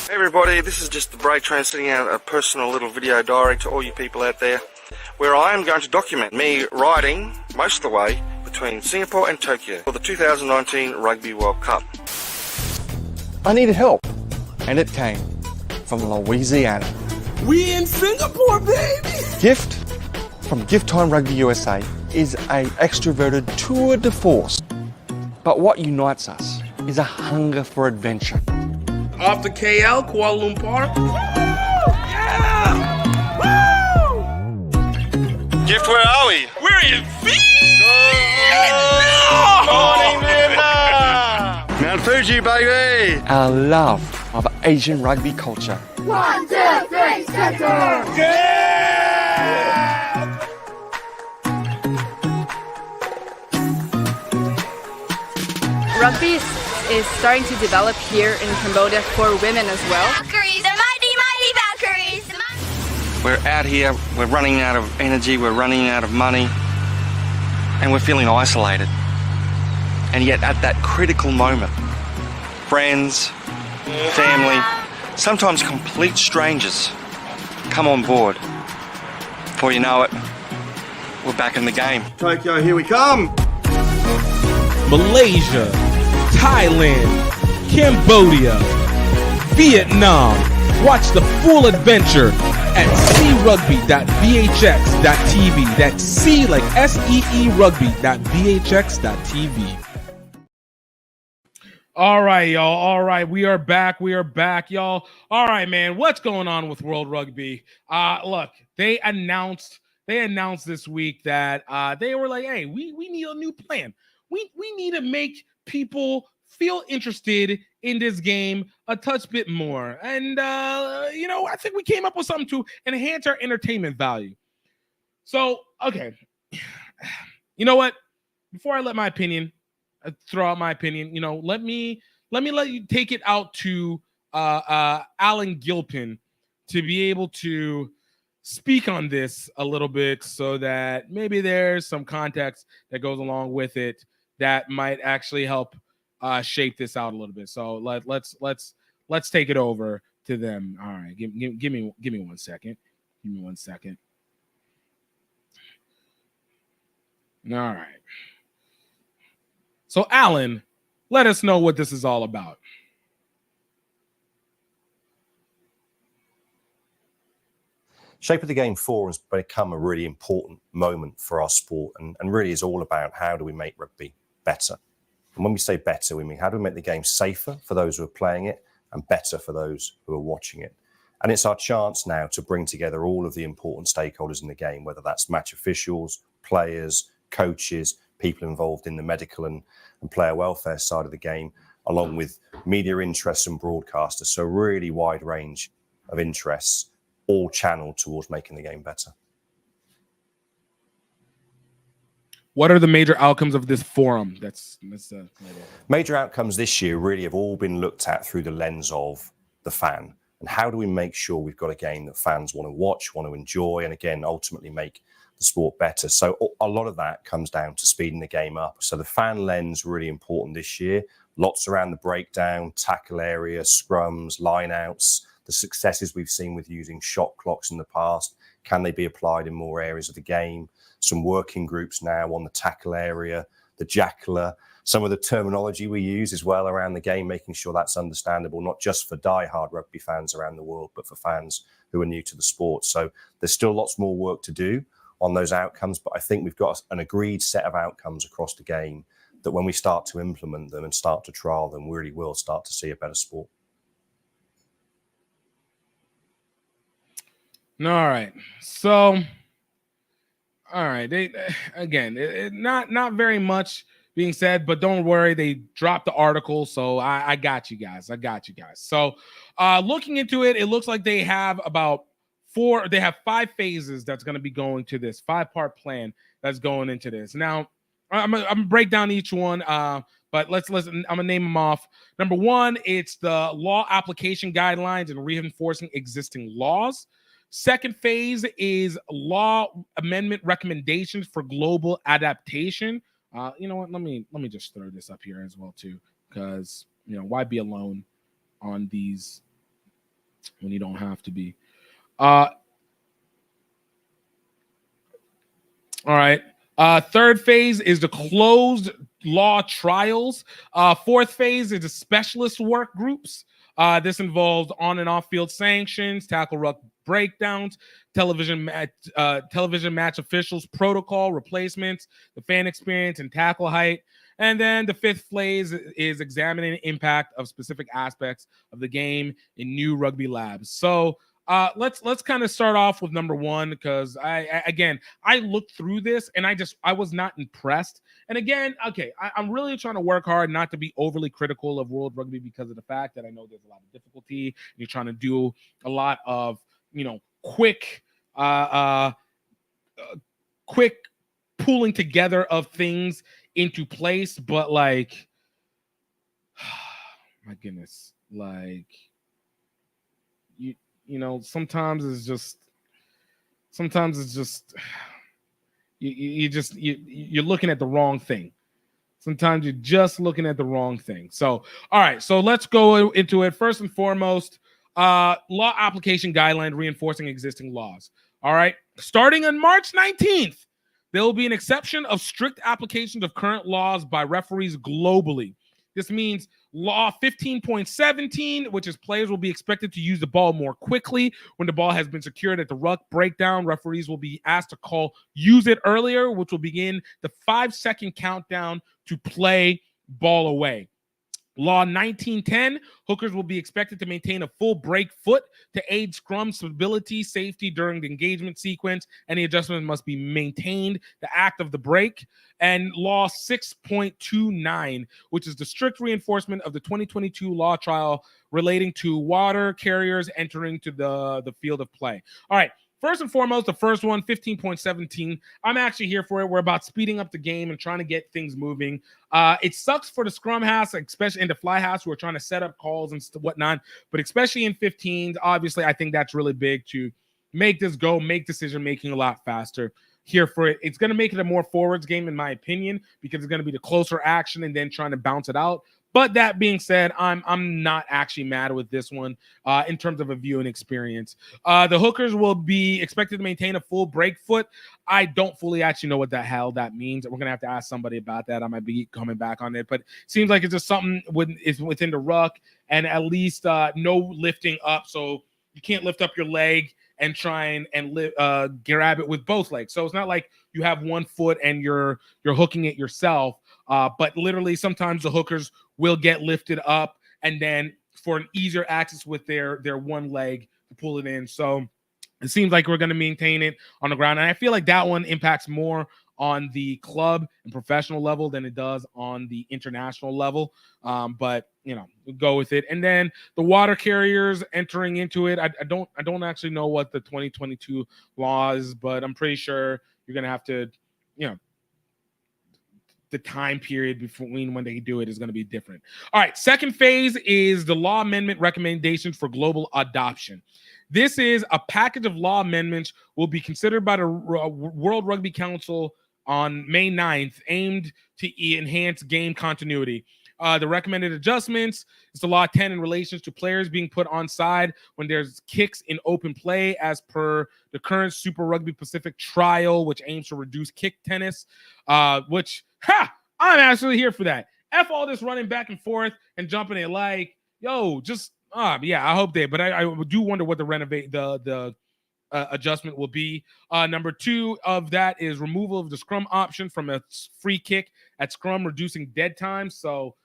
Hey everybody, this is just the break train sending out a personal little video diary to all you people out there where I am going to document me riding most of the way between Singapore and Tokyo for the 2019 Rugby World Cup. I needed help, and it came from Louisiana. We in Singapore, baby! Gift from Gift Time Rugby USA is a extroverted tour de force. But what unites us is a hunger for adventure. Off to KL, Kuala Lumpur. Gift, where are we? We're in Morning, Vietnam! Mount Fuji, baby! Our love of Asian rugby culture. 1, 2, 3, center! Rugby is starting to develop here in Cambodia for women as well. Valkyries, the mighty Valkyries! We're out here, we're running out of energy, we're running out of money, and we're feeling isolated. And yet at that critical moment, friends, family, sometimes complete strangers come on board. Before you know it, we're back in the game. Tokyo, here we come! Malaysia, Thailand, Cambodia, Vietnam. Watch the full adventure at crugby.vhx.tv. That's C like SEE rugby.vhx.tv. All right, y'all. All right, we are back, y'all. All right, man. What's going on with World Rugby? Look, they announced this week that they were like, hey, we need a new plan. We need to make people feel interested in this game a touch bit more. And, I think we came up with something to enhance our entertainment value. So, okay. You know what? Before I throw out my opinion, let me let you take it out to Alan Gilpin to be able to speak on this a little bit so that maybe there's some context that goes along with it that might actually help shape this out a little bit. So let's take it over to them. All right, give me 1 second. Give me 1 second. All right. So Alan, let us know what this is all about. Shape of the Game 4 has become a really important moment for our sport and really is all about how do we make rugby better. And when we say better, we mean how do we make the game safer for those who are playing it and better for those who are watching it. And it's our chance now to bring together all of the important stakeholders in the game, whether that's match officials, players, coaches, people involved in the medical and player welfare side of the game, along with media interests and broadcasters. So a really wide range of interests, all channeled towards making the game better. What are the major outcomes of this forum? Major outcomes this year really have all been looked at through the lens of the fan. And how do we make sure we've got a game that fans want to watch, want to enjoy, and again, ultimately make the sport better? So a lot of that comes down to speeding the game up. So the fan lens really important this year. Lots around the breakdown, tackle area, scrums, line-outs, the successes we've seen with using shot clocks in the past. Can they be applied in more areas of the game? Some working groups now on the tackle area, the jackler, some of the terminology we use as well around the game, making sure that's understandable, not just for die-hard rugby fans around the world, but for fans who are new to the sport. So there's still lots more work to do. on those outcomes. But I think we've got an agreed set of outcomes across the game that when we start to implement them and start to trial them, we really will start to see a better sport. All right. So, all right. Not very much being said, but don't worry. They dropped the article. So I got you guys. So looking into it, it looks like they have they have 5 phases that's going to be going to this 5-part plan that's going into this. Now, I'm gonna break down each one. But let's listen. I'm gonna name them off. Number 1, it's the law application guidelines and reinforcing existing laws. Second phase is law amendment recommendations for global adaptation. You know what? Let me just throw this up here as well too, because why be alone on these when you don't have to be. All right. Third phase is the closed law trials. Fourth phase is the specialist work groups. This involves on and off field sanctions, tackle ruck breakdowns, television match officials, protocol replacements, the fan experience, and tackle height. And then the 5th phase is examining the impact of specific aspects of the game in new rugby labs. So let's kind of start off with number 1, because I looked through this and I was not impressed. And again, okay, I'm really trying to work hard not to be overly critical of World Rugby because of the fact that I know there's a lot of difficulty. You're trying to do a lot of quick pulling together of things into place, but like, my goodness, like sometimes it's just you're looking at the wrong thing. Sometimes you're just looking at the wrong thing. So, all right, so let's go into it. First and foremost, law application guideline reinforcing existing laws. All right, starting on March 19th, there will be an exception of strict applications of current laws by referees globally. This means law 15.17, which is players will be expected to use the ball more quickly when the ball has been secured at the ruck breakdown. Referees will be asked to use it earlier, which will begin the 5-second countdown to play ball away. Law 1910, hookers will be expected to maintain a full break foot to aid scrum stability, safety during the engagement sequence. Any adjustment must be maintained, the act of the break. And Law 6.29, which is the strict reinforcement of the 2022 law trial relating to water carriers entering to the field of play. All right. First and foremost, the first one, 15.17. I'm actually here for it. We're about speeding up the game and trying to get things moving. It sucks for the scrum halves, especially in the fly halves who are trying to set up calls and whatnot. But especially in 15s, obviously, I think that's really big to make this go, make decision-making a lot faster. Here for it. It's going to make it a more forwards game, in my opinion, because it's going to be the closer action and then trying to bounce it out. But that being said, I'm not actually mad with this one in terms of a viewing experience. The hookers will be expected to maintain a full break foot. I don't fully actually know what the hell that means. We're going to have to ask somebody about that. I might be coming back on it. But it seems like it's just something is within the ruck and at least no lifting up. So you can't lift up your leg and try and grab it with both legs. So it's not like you have one foot and you're hooking it yourself. But literally sometimes the hookers will get lifted up and then for an easier access with their one leg to pull it in. So it seems like we're going to maintain it on the ground. And I feel like that one impacts more on the club and professional level than it does on the international level. But we'll go with it. And then the water carriers entering into it. I don't actually know what the 2022 law is, but I'm pretty sure you're going to have to, the time period between when they do it is going to be different. All right. Second phase is the law amendment recommendations for global adoption. This is a package of law amendments will be considered by the World Rugby Council on May 9th, aimed to enhance game continuity. The recommended adjustments is the Law 10 in relation to players being put onside when there's kicks in open play as per the current Super Rugby Pacific trial, which aims to reduce kick tennis, I'm actually here for that. F all this running back and forth and jumping it like, yo, just, I hope they, but I do wonder what the adjustment will be. Number 2 of that is removal of the scrum option from a free kick at scrum, reducing dead time. So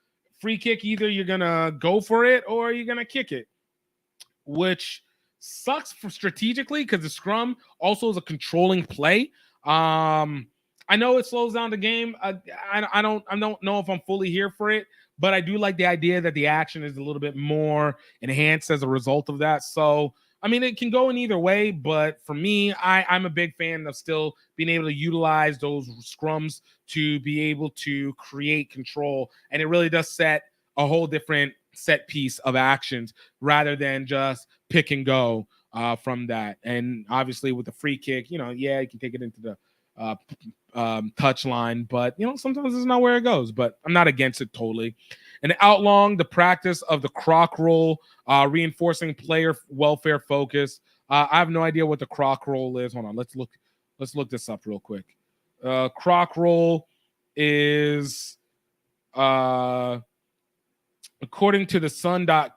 free kick, either you're going to go for it or you're going to kick it, which sucks for strategically because the scrum also is a controlling play. I know it slows down the game. I don't know if I'm fully here for it, but I do like the idea that the action is a little bit more enhanced as a result of that. So, I mean, it can go in either way, but for me, I'm a big fan of still being able to utilize those scrums to be able to create control. And it really does set a whole different set piece of actions rather than just pick and go from that. And obviously with the free kick, you can take it into the touch line, but sometimes it's not where it goes, but I'm not against it totally. And outlawing the practice of the croc roll, reinforcing player welfare focus. I have no idea what the croc roll is. Hold on, let's look this up real quick. Croc roll is according to the sun.co.uk,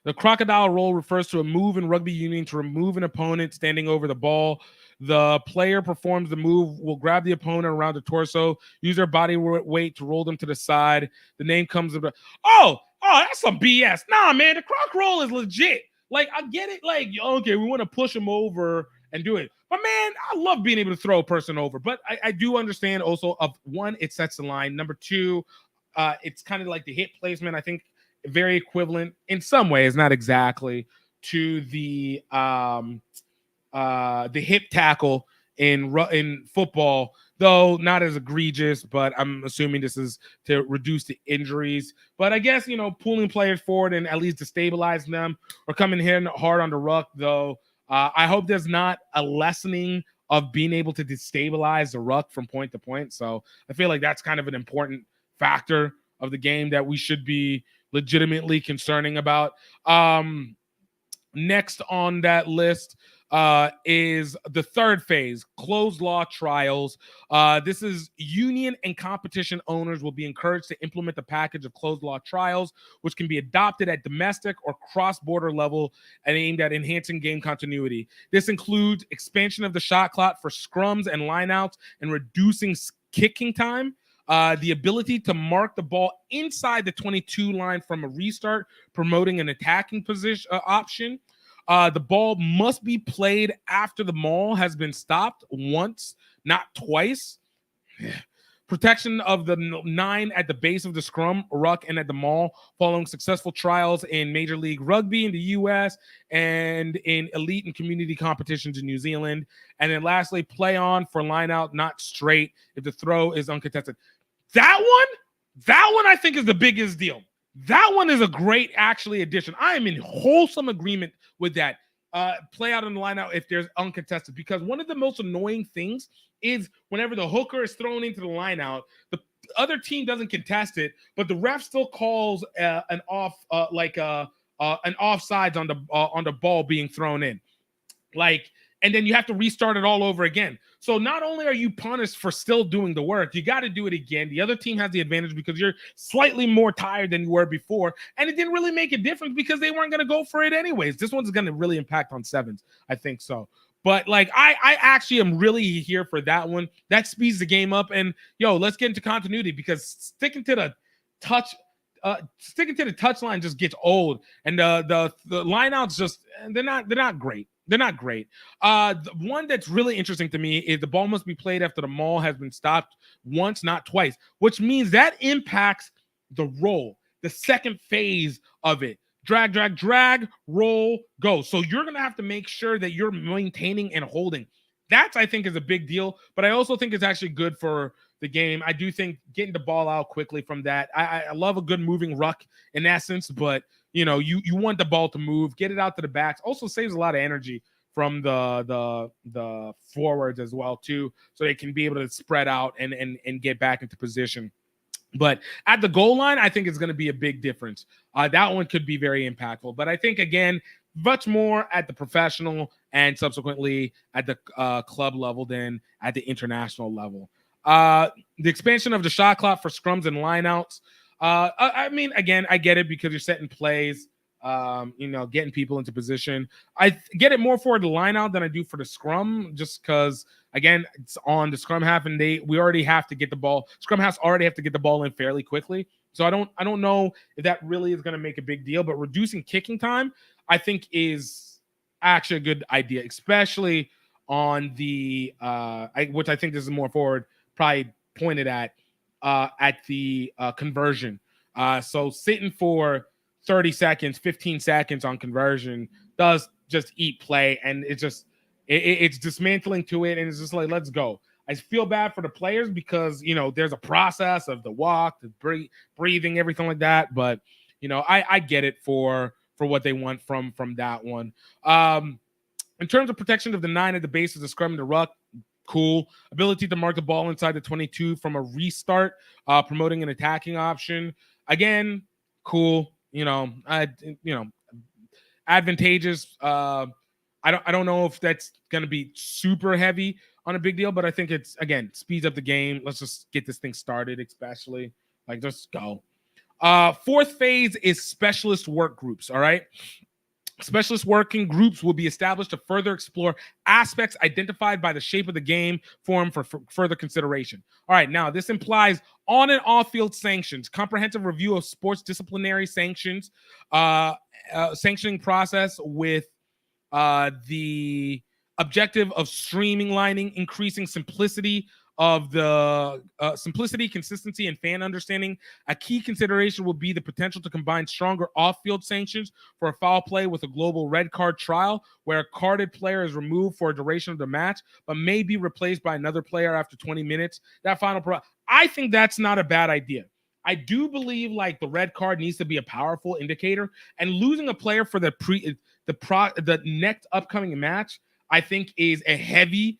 the crocodile roll refers to a move in rugby union to remove an opponent standing over the ball. The player performs the move, will grab the opponent around the torso, use their body weight to roll them to the side. The name comes of oh, that's some BS. Nah, man, the croc roll is legit. Like, I get it. Like, okay, we want to push them over and do it. But, man, I love being able to throw a person over. But I do understand also, of one, it sets the line. Number 2, it's kind of like the hip placement. I think very equivalent in some ways, not exactly, to the hip tackle in football, though not as egregious, but I'm assuming this is to reduce the injuries. But I guess, pulling players forward and at least destabilizing them or coming in hard on the ruck, though, I hope there's not a lessening of being able to destabilize the ruck from point to point. So I feel like that's kind of an important factor of the game that we should be legitimately concerning about. Next on that list is the third phase, closed law trials. This is union and competition owners will be encouraged to implement the package of closed law trials, which can be adopted at domestic or cross-border level and aimed at enhancing game continuity. This includes expansion of the shot clock for scrums and lineouts and reducing kicking time. The ability to mark the ball inside the 22 line from a restart, promoting an attacking position option. The ball must be played after the maul has been stopped once, not twice. Protection of the 9 at the base of the scrum, ruck, and at the maul following successful trials in Major League Rugby in the U.S. and in elite and community competitions in New Zealand. And then lastly, play on for line out, not straight, if the throw is uncontested. That one I think is the biggest deal. That one is a great, actually, addition. I am in wholesome agreement with that. Play out on the line out if there's uncontested, because one of the most annoying things is whenever the hooker is thrown into the line out, the other team doesn't contest it, but the ref still calls an offsides on the ball being thrown in. And then you have to restart it all over again. So not only are you punished for still doing the work, you got to do it again. The other team has the advantage because you're slightly more tired than you were before. And it didn't really make a difference because they weren't going to go for it anyways. This one's going to really impact on sevens. I think so. But I actually am really here for that one. That speeds the game up. And let's get into continuity, because sticking to the touch line just gets old. And the lineouts just, they're not great. They're not great. The one that's really interesting to me is the ball must be played after the maul has been stopped once, not twice, which means that impacts the roll, the second phase of it. Drag, roll, go. So you're going to have to make sure that you're maintaining and holding. That, I think, is a big deal, but I also think it's actually good for the game. I do think getting the ball out quickly from that. I love a good moving ruck in essence, but you want the ball to move, get it out to the backs. Also saves a lot of energy from the forwards as well too, so they can be able to spread out and get back into position. But at the goal line, I think it's going to be a big difference. That one could be very impactful. But I think, again, much more at the professional and subsequently at the club level than at the international level. The expansion of the shot clock for scrums and lineouts. I mean, again, I get it because you're setting plays. Getting people into position. I get it more for the line out than I do for the scrum, just because again, it's on the scrum half, and we already have to get the ball. Scrum halves already have to get the ball in fairly quickly. So I don't know if that really is going to make a big deal, but reducing kicking time, I think, is actually a good idea, especially on the which I think this is more forward, probably pointed at the conversion. So sitting for 30 seconds, 15 seconds on conversion does just eat play, and it's dismantling to it, and it's just like, let's go. I feel bad for the players because there's a process of the walk, the breathing, everything like that. But I get it for what they want from that one. In terms of protection of the 9 at the base of the scrum and the ruck, cool. Ability to mark the ball inside the 22 from a restart, promoting an attacking option. Again, cool. Advantageous. I don't know if that's going to be super heavy on a big deal, but I think it's, again, speeds up the game. Let's just get this thing started, especially. Like, just go. Fourth phase is specialist work groups, all right? Specialist working groups will be established to further explore aspects identified by the shape of the game form for further consideration. All right, now this implies on and off field sanctions, comprehensive review of sports disciplinary sanctions, sanctioning process with the objective of streamlining, increasing simplicity of the simplicity, consistency, and fan understanding. A key consideration will be the potential to combine stronger off-field sanctions for a foul play with a global red card trial, where a carded player is removed for a duration of the match, but may be replaced by another player after 20 minutes. That I think that's not a bad idea. I do believe like the red card needs to be a powerful indicator, and losing a player for the next upcoming match, I think, is a heavy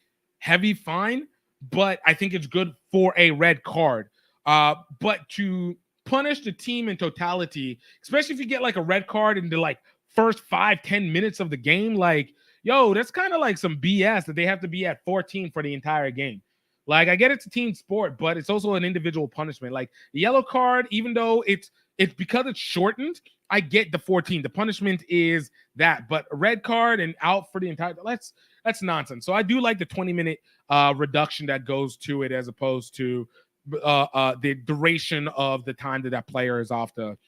fine. But I think it's good for a red card. But to punish the team in totality, especially if you get like a red card in the like first 5-10 minutes of the game, like, yo, that's kind of like some BS that they have to be at 14 for the entire game. Like, I get it's a team sport, but it's also an individual punishment. Like the yellow card, even though it's because it's shortened, I get the 14. The punishment is that, but a red card and out for the entire, that's nonsense. So I do like the 20-minute reduction that goes to it, as opposed to the duration of the time that player is off the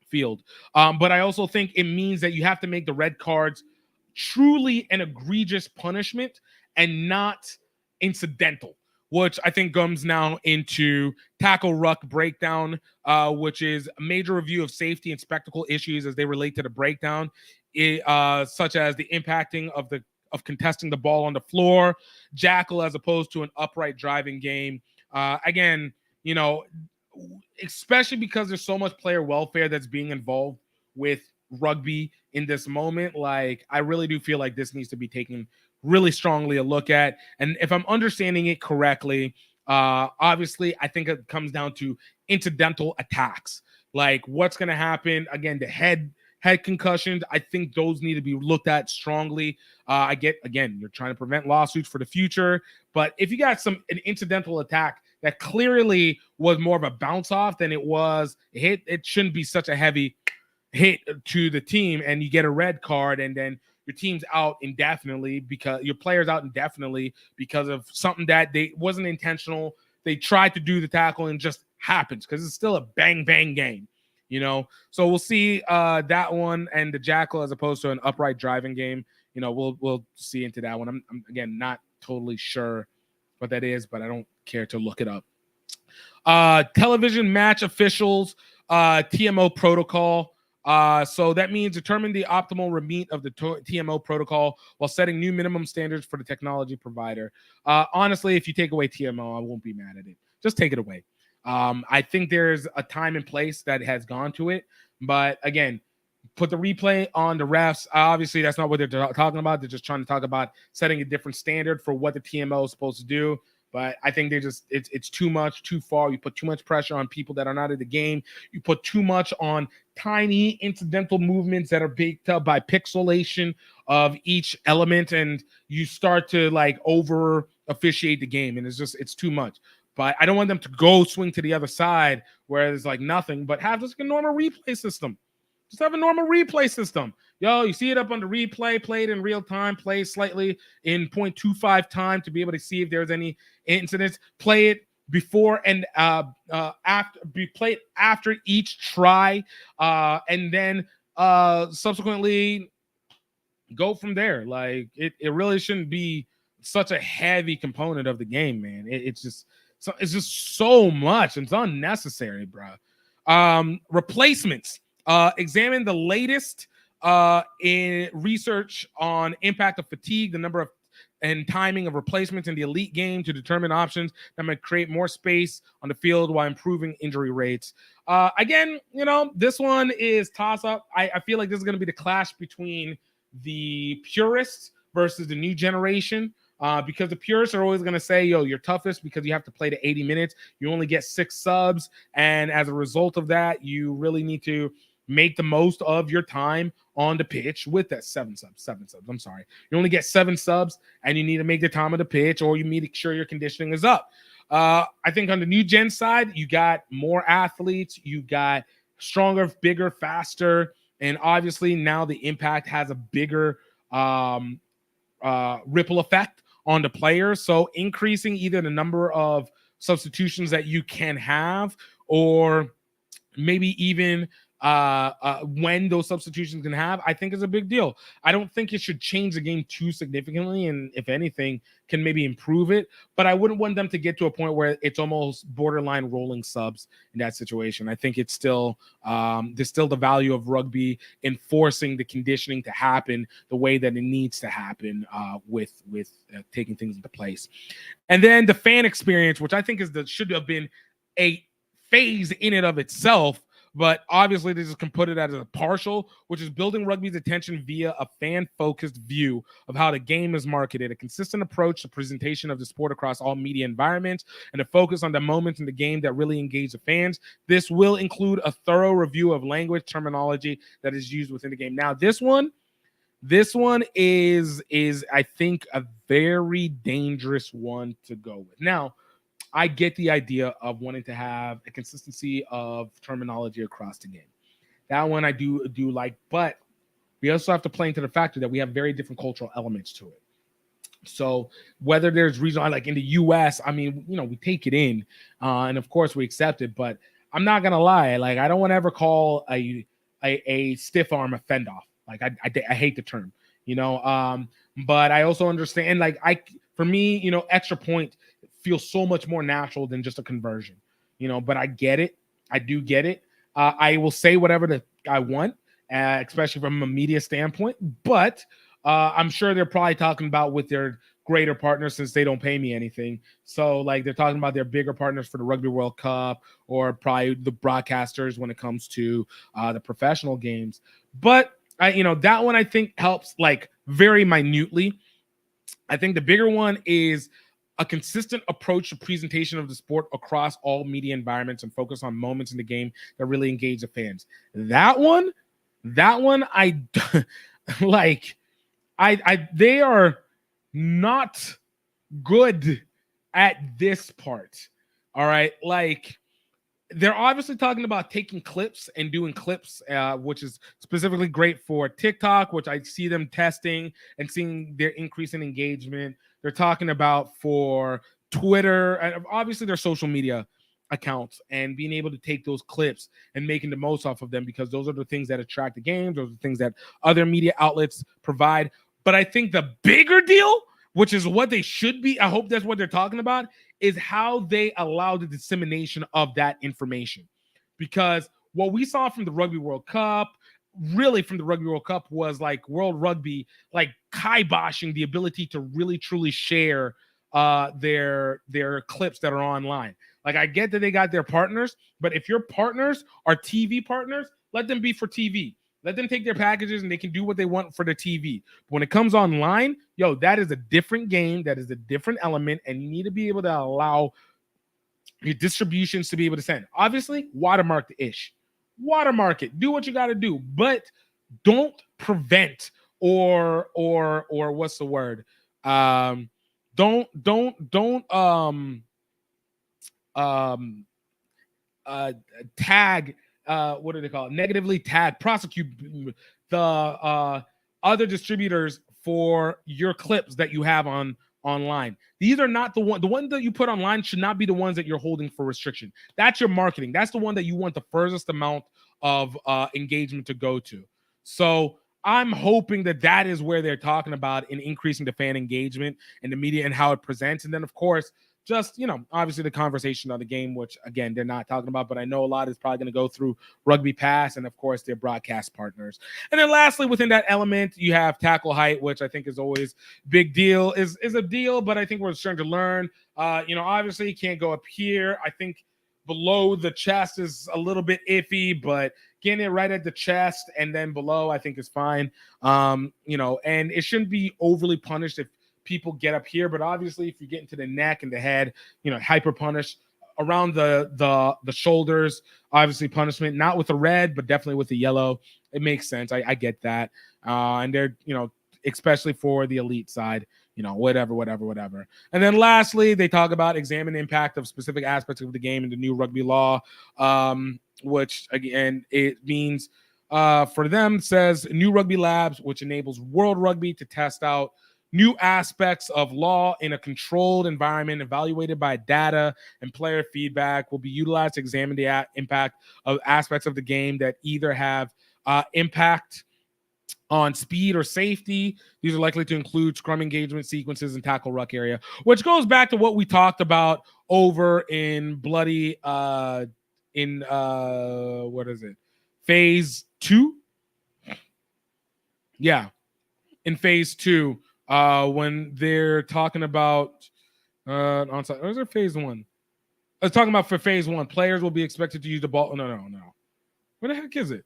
field. But I also think it means that you have to make the red cards truly an egregious punishment and not incidental, which I think comes now into tackle ruck breakdown, which is a major review of safety and spectacle issues as they relate to the breakdown, such as the impacting of contesting the ball on the floor, jackal as opposed to an upright driving game. Again, especially because there's so much player welfare that's being involved with rugby in this moment, like, I really do feel like this needs to be taken really strongly a look at. And if I'm understanding it correctly, obviously I think it comes down to incidental attacks. Like, what's going to happen? Again, the head concussions, I think those need to be looked at strongly. I get, again, you're trying to prevent lawsuits for the future, but if you got an incidental attack that clearly was more of a bounce off than it was a hit, it shouldn't be such a heavy hit to the team, and you get a red card, and then your team's out indefinitely because your player's out indefinitely because of something that wasn't intentional. They tried to do the tackle and just happens because it's still a bang game, So we'll see that one and the jackal as opposed to an upright driving game. We'll see into that one. I'm again not totally sure what that is, but I don't care to look it up. Television match officials, TMO protocol. So that means determine the optimal remit of the TMO protocol while setting new minimum standards for the technology provider. Honestly, if you take away TMO, I won't be mad at it. Just take it away. I think there's a time and place that has gone to it, but again, put the replay on the refs. Obviously, that's not what they're talking about. They're just trying to talk about setting a different standard for what the TMO is supposed to do. But I think it's too much, too far. You put too much pressure on people that are not in the game. You put too much on tiny incidental movements that are baked up by pixelation of each element, and you start to like over officiate the game, and it's too much. But I don't want them to go swing to the other side where there's like nothing, but have just a normal replay system. Just have a normal replay system. Yo, you see it up on the replay, play it in real time, play slightly in 0.25 time to be able to see if there's any incidents. Play it before and play it after each try, and then subsequently go from there. Like it really shouldn't be such a heavy component of the game, man. It's just so much. It's unnecessary, bro. Replacements. Examine the latest in research on impact of fatigue, the number of and timing of replacements in the elite game to determine options that might create more space on the field while improving injury rates. Again, this one is toss up. I feel like this is going to be the clash between the purists versus the new generation. Because the purists are always going to say, yo, you're toughest because you have to play to 80 minutes. You only get 6 subs. And as a result of that, you really need to make the most of your time on the pitch with that 7 subs. I'm sorry. You only get 7 subs and you need to make the time of the pitch, or you need to make sure your conditioning is up. I think on the new gen side, you got more athletes, you got stronger, bigger, faster. And obviously now the impact has a bigger ripple effect on the players. So increasing either the number of substitutions that you can have, or maybe even when those substitutions can have, I think is a big deal. I don't think it should change the game too significantly, and if anything, can maybe improve it. But I wouldn't want them to get to a point where it's almost borderline rolling subs in that situation. I think it's still there's still the value of rugby enforcing the conditioning to happen the way that it needs to happen with taking things into place. And then the fan experience, which I think should have been a phase in and of itself. But obviously, they just can put it as a partial, which is building rugby's attention via a fan-focused view of how the game is marketed, a consistent approach to presentation of the sport across all media environments, and a focus on the moments in the game that really engage the fans. This will include a thorough review of language terminology that is used within the game. Now, this one is I think a very dangerous one to go with. Now, I get the idea of wanting to have a consistency of terminology across the game. That one I do like, but we also have to play into the factor that we have very different cultural elements to it. So whether there's reason, like in the US, I mean, we take it in, and of course we accept it, but I'm not gonna lie, like I don't want to ever call a stiff arm a fend off. Like I hate the term, but I also understand, like for me, extra point feels so much more natural than just a conversion, but I get it. I do get it. I will say whatever I want, especially from a media standpoint, but I'm sure they're probably talking about with their greater partners, since they don't pay me anything. So like they're talking about their bigger partners for the Rugby World Cup, or probably the broadcasters when it comes to the professional games. But that one I think helps like very minutely. I think the bigger one is a consistent approach to presentation of the sport across all media environments and focus on moments in the game that really engage the fans. That one, I like. They are not good at this part. All right, like they're obviously talking about taking clips and doing clips, which is specifically great for TikTok, which I see them testing and seeing their increase in engagement. They're talking about for Twitter and obviously their social media accounts, and being able to take those clips and making the most off of them, because those are the things that attract the games. Those are the things that other media outlets provide. But I think the bigger deal, which is what they should be, I hope that's what they're talking about, is how they allow the dissemination of that information. Because what we saw from the Rugby World Cup, really from the Rugby World Cup, was like World Rugby, like kiboshing the ability to really truly share their clips that are online. Like I get that they got their partners, but if your partners are TV partners, let them be for TV. Let them take their packages and they can do what they want for the TV. But when it comes online, that is a different game. That is a different element. And you need to be able to allow your distributions to be able to send. Obviously, watermark the ish. Watermark it. Do what you got to do. But don't prevent or what's the word? Don't tag what do they call it? Negatively tag, prosecute the other distributors for your clips that you have online. These are not the ones that you put online should not be the ones that you're holding for restriction. That's your marketing. That's the one that you want the furthest amount of engagement to go to. So I'm hoping that is where they're talking about in increasing the fan engagement and the media and how it presents. And then, of course, just, obviously the conversation on the game, which, again, they're not talking about, but I know a lot is probably going to go through Rugby Pass and, of course, their broadcast partners. And then lastly, within that element, you have tackle height, which I think is always big deal, is a deal, but I think we're starting to learn. Obviously you can't go up here. I think below the chest is a little bit iffy, but getting it right at the chest and then below, I think is fine. And it shouldn't be overly punished if people get up here, but obviously if you get into the neck and the head, hyper punish around the shoulders, obviously punishment, not with the red, but definitely with the yellow. It makes sense. I get that. And they're, especially for the elite side, whatever. And then lastly, they talk about examine the impact of specific aspects of the game in the new rugby law, which again, it means for them says new rugby labs, which enables World Rugby to test out new aspects of law in a controlled environment evaluated by data and player feedback will be utilized to examine the impact of aspects of the game that either have impact on speed or safety. These are likely to include scrum engagement sequences and tackle ruck area, which goes back to what we talked about over in bloody phase 2. Yeah, in phase 2. When they're talking about onside, or is it phase 1? I was talking about for phase 1, players will be expected to use the ball. No. Where the heck is it?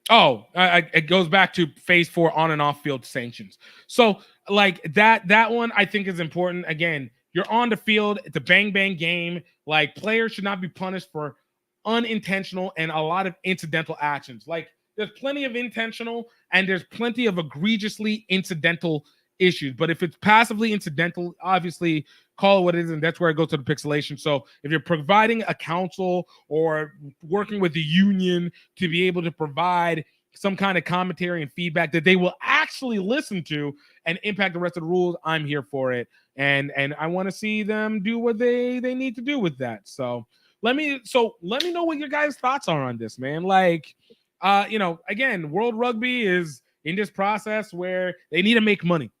Oh, it goes back to phase 4 on and off field sanctions. So like that one I think is important. Again, you're on the field. It's a bang game. Like players should not be punished for unintentional and a lot of incidental actions. Like there's plenty of intentional and there's plenty of egregiously incidental issues. But if it's passively incidental, obviously call it what it is, and that's where I go to the pixelation. So if you're providing a counsel or working with the union to be able to provide some kind of commentary and feedback that they will actually listen to and impact the rest of the rules, I'm here for it. And I want to see them do what they need to do with that. So let me know what your guys' thoughts are on this, man. Like, again, World Rugby is in this process where they need to make money.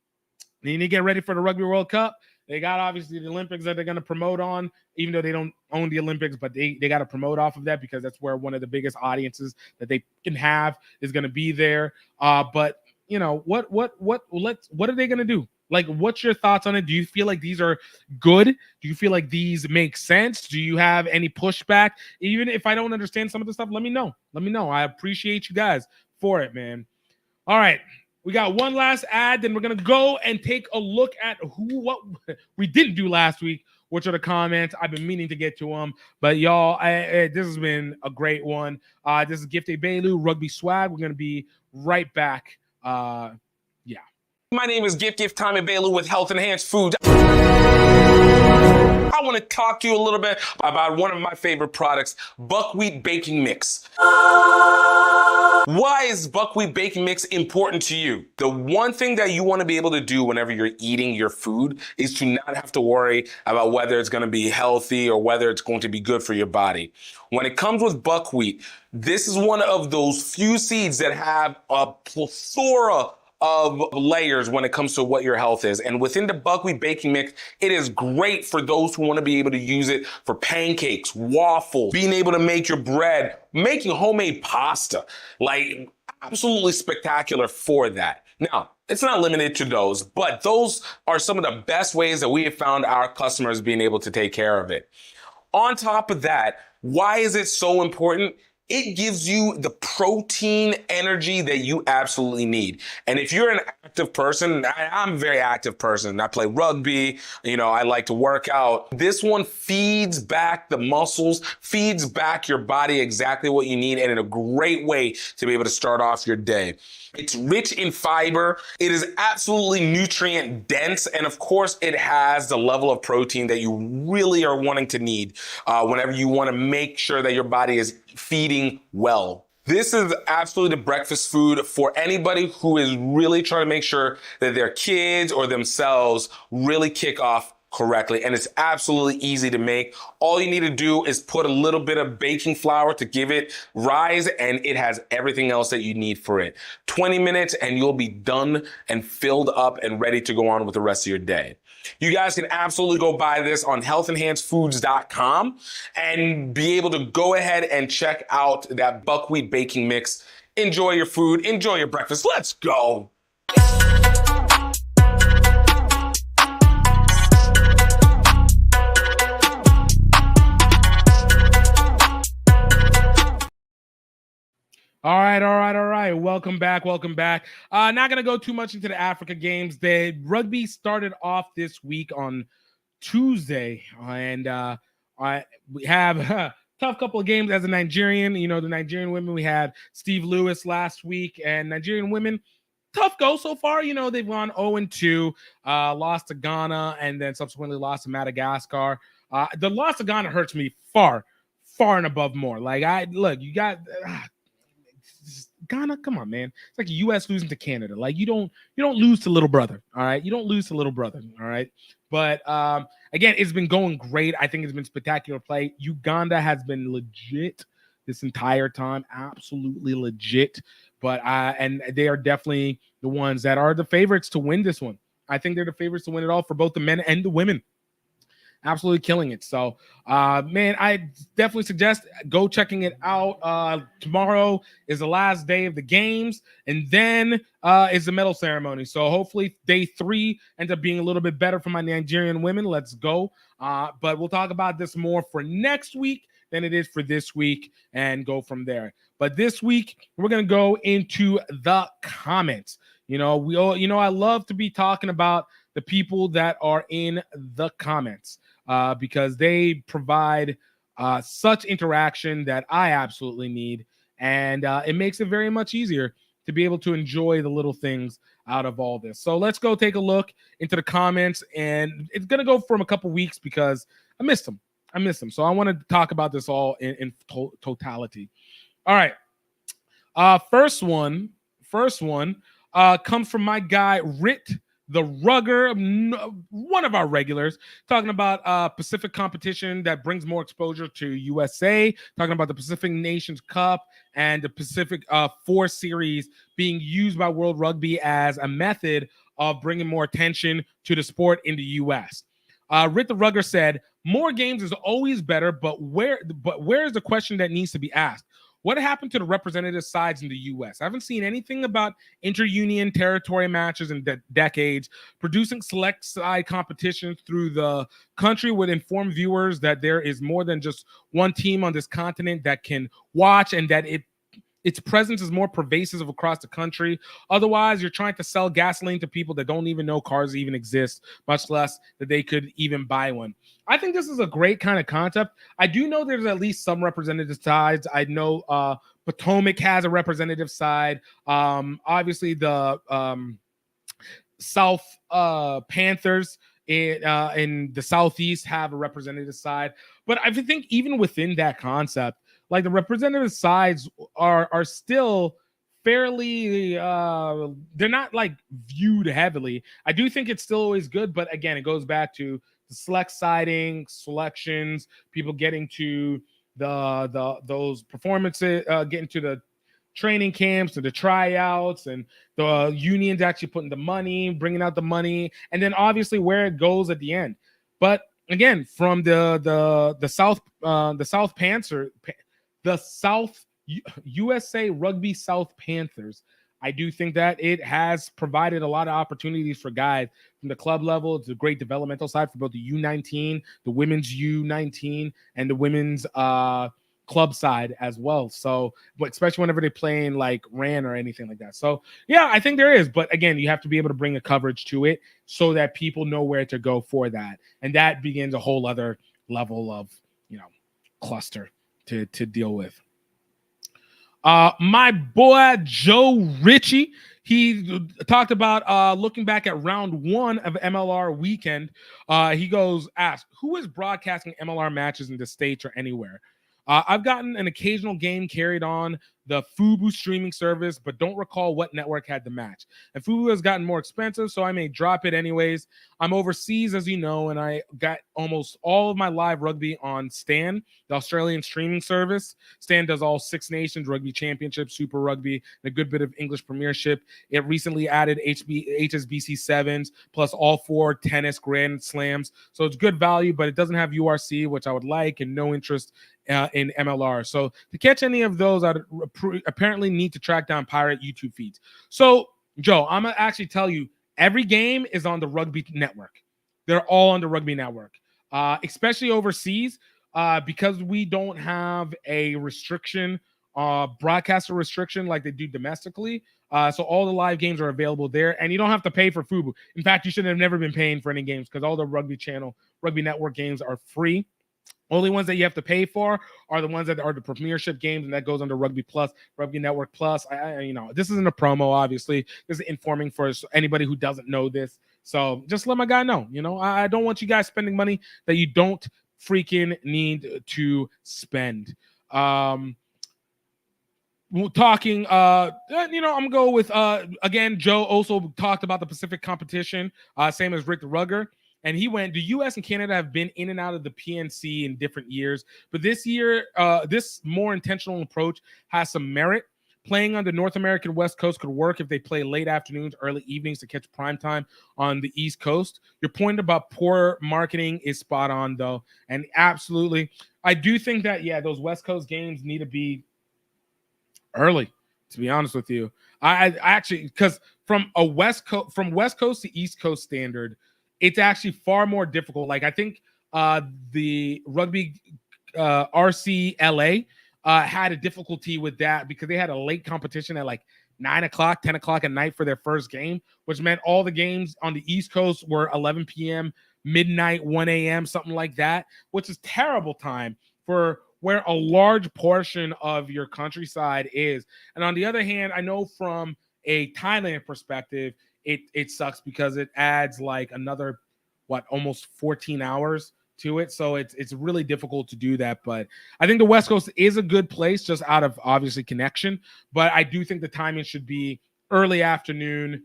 They need to get ready for the Rugby World Cup. They got obviously the Olympics that they're going to promote on, even though they don't own the Olympics, but they got to promote off of that because that's where one of the biggest audiences that they can have is going to be there. But what are they going to do? Like, what's your thoughts on it? Do you feel like these are good? Do you feel like these make sense? Do you have any pushback? Even if I don't understand some of the stuff, let me know. I appreciate you guys for it, man. All right. We got one last ad, then we're going to go and take a look at what we didn't do last week, which are the comments. I've been meaning to get to them, but y'all, this has been a great one. This is Gift Bailu, Rugby Swag. We're going to be right back. Yeah. My name is Gift Time Bailu with Health Enhanced Foods. I want to talk to you a little bit about one of my favorite products, buckwheat baking mix. Why is buckwheat baking mix important to you? The one thing that you want to be able to do whenever you're eating your food is to not have to worry about whether it's going to be healthy or whether it's going to be good for your body. When it comes with buckwheat, this is one of those few seeds that have a plethora of layers when it comes to what your health is. And within the buckwheat baking mix, it is great for those who want to be able to use it for pancakes, waffles, being able to make your bread, making homemade pasta. Like, absolutely spectacular for that. Now, it's not limited to those, but those are some of the best ways that we have found our customers being able to take care of it. On top of that, why is it so important? it gives you the protein energy that you absolutely need. And if you're an active person, I'm a very active person. I play rugby, I like to work out. This one feeds back the muscles, feeds back your body exactly what you need, and in a great way to be able to start off your day. It's rich in fiber. It is absolutely nutrient dense. And of course, it has the level of protein that you really are wanting to need whenever you want to make sure that your body is feeding well. This is absolutely the breakfast food for anybody who is really trying to make sure that their kids or themselves really kick off correctly. And it's absolutely easy to make. All you need to do is put a little bit of baking flour to give it rise, and it has everything else that you need for it. 20 minutes and you'll be done and filled up and ready to go on with the rest of your day. You guys can absolutely go buy this on healthenhancedfoods.com and be able to go ahead and check out that buckwheat baking mix. Enjoy your food, enjoy your breakfast. Let's go. All right. Welcome back. Not going to go too much into the Africa games. The rugby started off this week on Tuesday, and we have a tough couple of games as a Nigerian. The Nigerian women, we had Steve Lewis last week, and Nigerian women, tough go so far. They've gone 0-2, lost to Ghana, and then subsequently lost to Madagascar. The loss to Ghana hurts me far and above more. You got... Ghana, come on, man. It's like the U.S. losing to Canada. Like you don't lose to little brother. All right, you don't lose to little brother. All right, but again, it's been going great. I think it's been spectacular play. Uganda has been legit this entire time, absolutely legit. But and they are definitely the ones that are the favorites to win this one. I think they're the favorites to win it all for both the men and the women. Absolutely killing it. So, man, I definitely suggest go checking it out. Tomorrow is the last day of the games, and then is the medal ceremony. So hopefully day 3 ends up being a little bit better for my Nigerian women. Let's go. But we'll talk about this more for next week than it is for this week and go from there. But this week, we're going to go into the comments. I love to be talking about the people that are in the comments. Because they provide such interaction that I absolutely need. And it makes it very much easier to be able to enjoy the little things out of all this. So let's go take a look into the comments. And it's going to go from a couple weeks because I missed them. So I want to talk about this all in totality. All right. First one comes from my guy, Rit the Rugger, one of our regulars, talking about Pacific competition that brings more exposure to USA, talking about the Pacific Nations Cup and the Pacific 4 series being used by World Rugby as a method of bringing more attention to the sport in the US. Rit the Rugger said, more games is always better, but where is the question that needs to be asked? What happened to the representative sides in the U.S.? I haven't seen anything about inter-union territory matches in decades. Producing select side competitions through the country would inform viewers that there is more than just one team on this continent that can watch, and that its presence is more pervasive across the country. Otherwise, you're trying to sell gasoline to people that don't even know cars even exist, much less that they could even buy one. I think this is a great kind of concept. I do know there's at least some representative sides. I know Potomac has a representative side. Obviously, the South Panthers in the Southeast have a representative side. But I think even within that concept, like the representative sides are still fairly they're not like viewed heavily. I do think it's still always good, but again, it goes back to the select siding, selections, people getting to those performances, getting to the training camps, to the tryouts, and the unions actually putting the money, bringing out the money, and then obviously where it goes at the end. But again, from the South Panther. The South USA Rugby South Panthers, I do think that it has provided a lot of opportunities for guys from the club level. It's a great developmental side for both the U19, the women's U19, and the women's club side as well. So, but especially whenever they play in like RAN or anything like that. So, yeah, I think there is. But again, you have to be able to bring a coverage to it so that people know where to go for that, and that begins a whole other level of cluster to deal with. My boy Joe Ritchie, he talked about looking back at round 1 of MLR weekend. He asked, who is broadcasting MLR matches in the States or anywhere? I've gotten an occasional game carried on the Fubo streaming service, but don't recall what network had the match. And Fubo has gotten more expensive, so I may drop it anyways. I'm overseas, as you know, and I got almost all of my live rugby on Stan, the Australian streaming service. Stan does all Six Nations, Rugby Championship, Super Rugby, and a good bit of English Premiership. It recently added HSBC 7s, plus all 4 tennis Grand Slams. So it's good value, but it doesn't have URC, which I would like, and no interest in MLR. So to catch any of those, I'd apparently need to track down pirate YouTube feeds. So, Joe, I'm going to actually tell you, every game is on the Rugby Network. They're all on the Rugby Network, especially overseas, because we don't have a restriction, broadcaster restriction like they do domestically. So all the live games are available there, and you don't have to pay for Fubo. In fact, you should have never been paying for any games because all the Rugby Network games are free. Only ones that you have to pay for are the ones that are the Premiership games, and that goes under Rugby Plus, Rugby Network Plus. This isn't a promo, obviously. This is informing for anybody who doesn't know this. So just let my guy know. I don't want you guys spending money that you don't freaking need to spend. I'm gonna go with again. Joe also talked about the Pacific competition, same as Rick the Rugger. And he went, the U.S. and Canada have been in and out of the PNC in different years. But this year, this more intentional approach has some merit. Playing on the North American West Coast could work if they play late afternoons, early evenings to catch prime time on the East Coast. Your point about poor marketing is spot on, though. And absolutely, I do think that, those West Coast games need to be early, to be honest with you. I actually, because from West Coast to East Coast standard, it's actually far more difficult. Like, I think the Rugby RC LA had a difficulty with that because they had a late competition at like 9 o'clock, 10 o'clock at night for their first game, which meant all the games on the East Coast were 11 p.m., midnight, 1 a.m., something like that, which is terrible time for where a large portion of your countryside is. And on the other hand, I know from a Thailand perspective, it sucks because it adds like another almost 14 hours to it, so it's really difficult to do that. But I think the West Coast is a good place just out of obviously connection, but I do think the timing should be early afternoon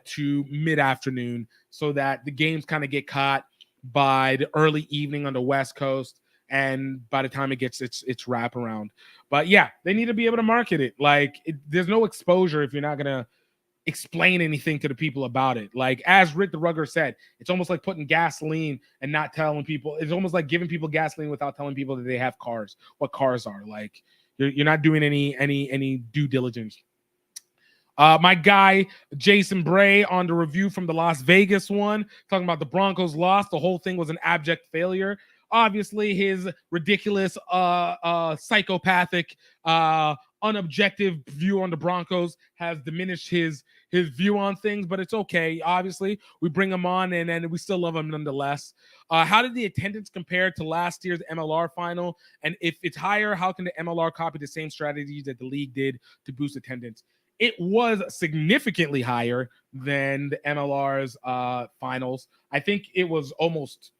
to mid-afternoon so that the games kind of get caught by the early evening on the West Coast, and by the time it gets its wraparound. But they need to be able to market it. Like, there's no exposure if you're not gonna explain anything to the people about it. Like, as Rick the Rugger said, it's almost like putting gasoline and not telling people. It's almost like giving people gasoline without telling people that they have cars, what cars are. Like, you're not doing any due diligence. My guy Jason Bray on the review from the Las Vegas one, talking about the Broncos lost. The whole thing was an abject failure. Obviously, his ridiculous, psychopathic, unobjective view on the Broncos has diminished his view on things, but it's okay. Obviously, we bring him on, and we still love him nonetheless. How did the attendance compare to last year's MLR final? And if it's higher, how can the MLR copy the same strategies that the league did to boost attendance? It was significantly higher than the MLR's finals. I think it was almost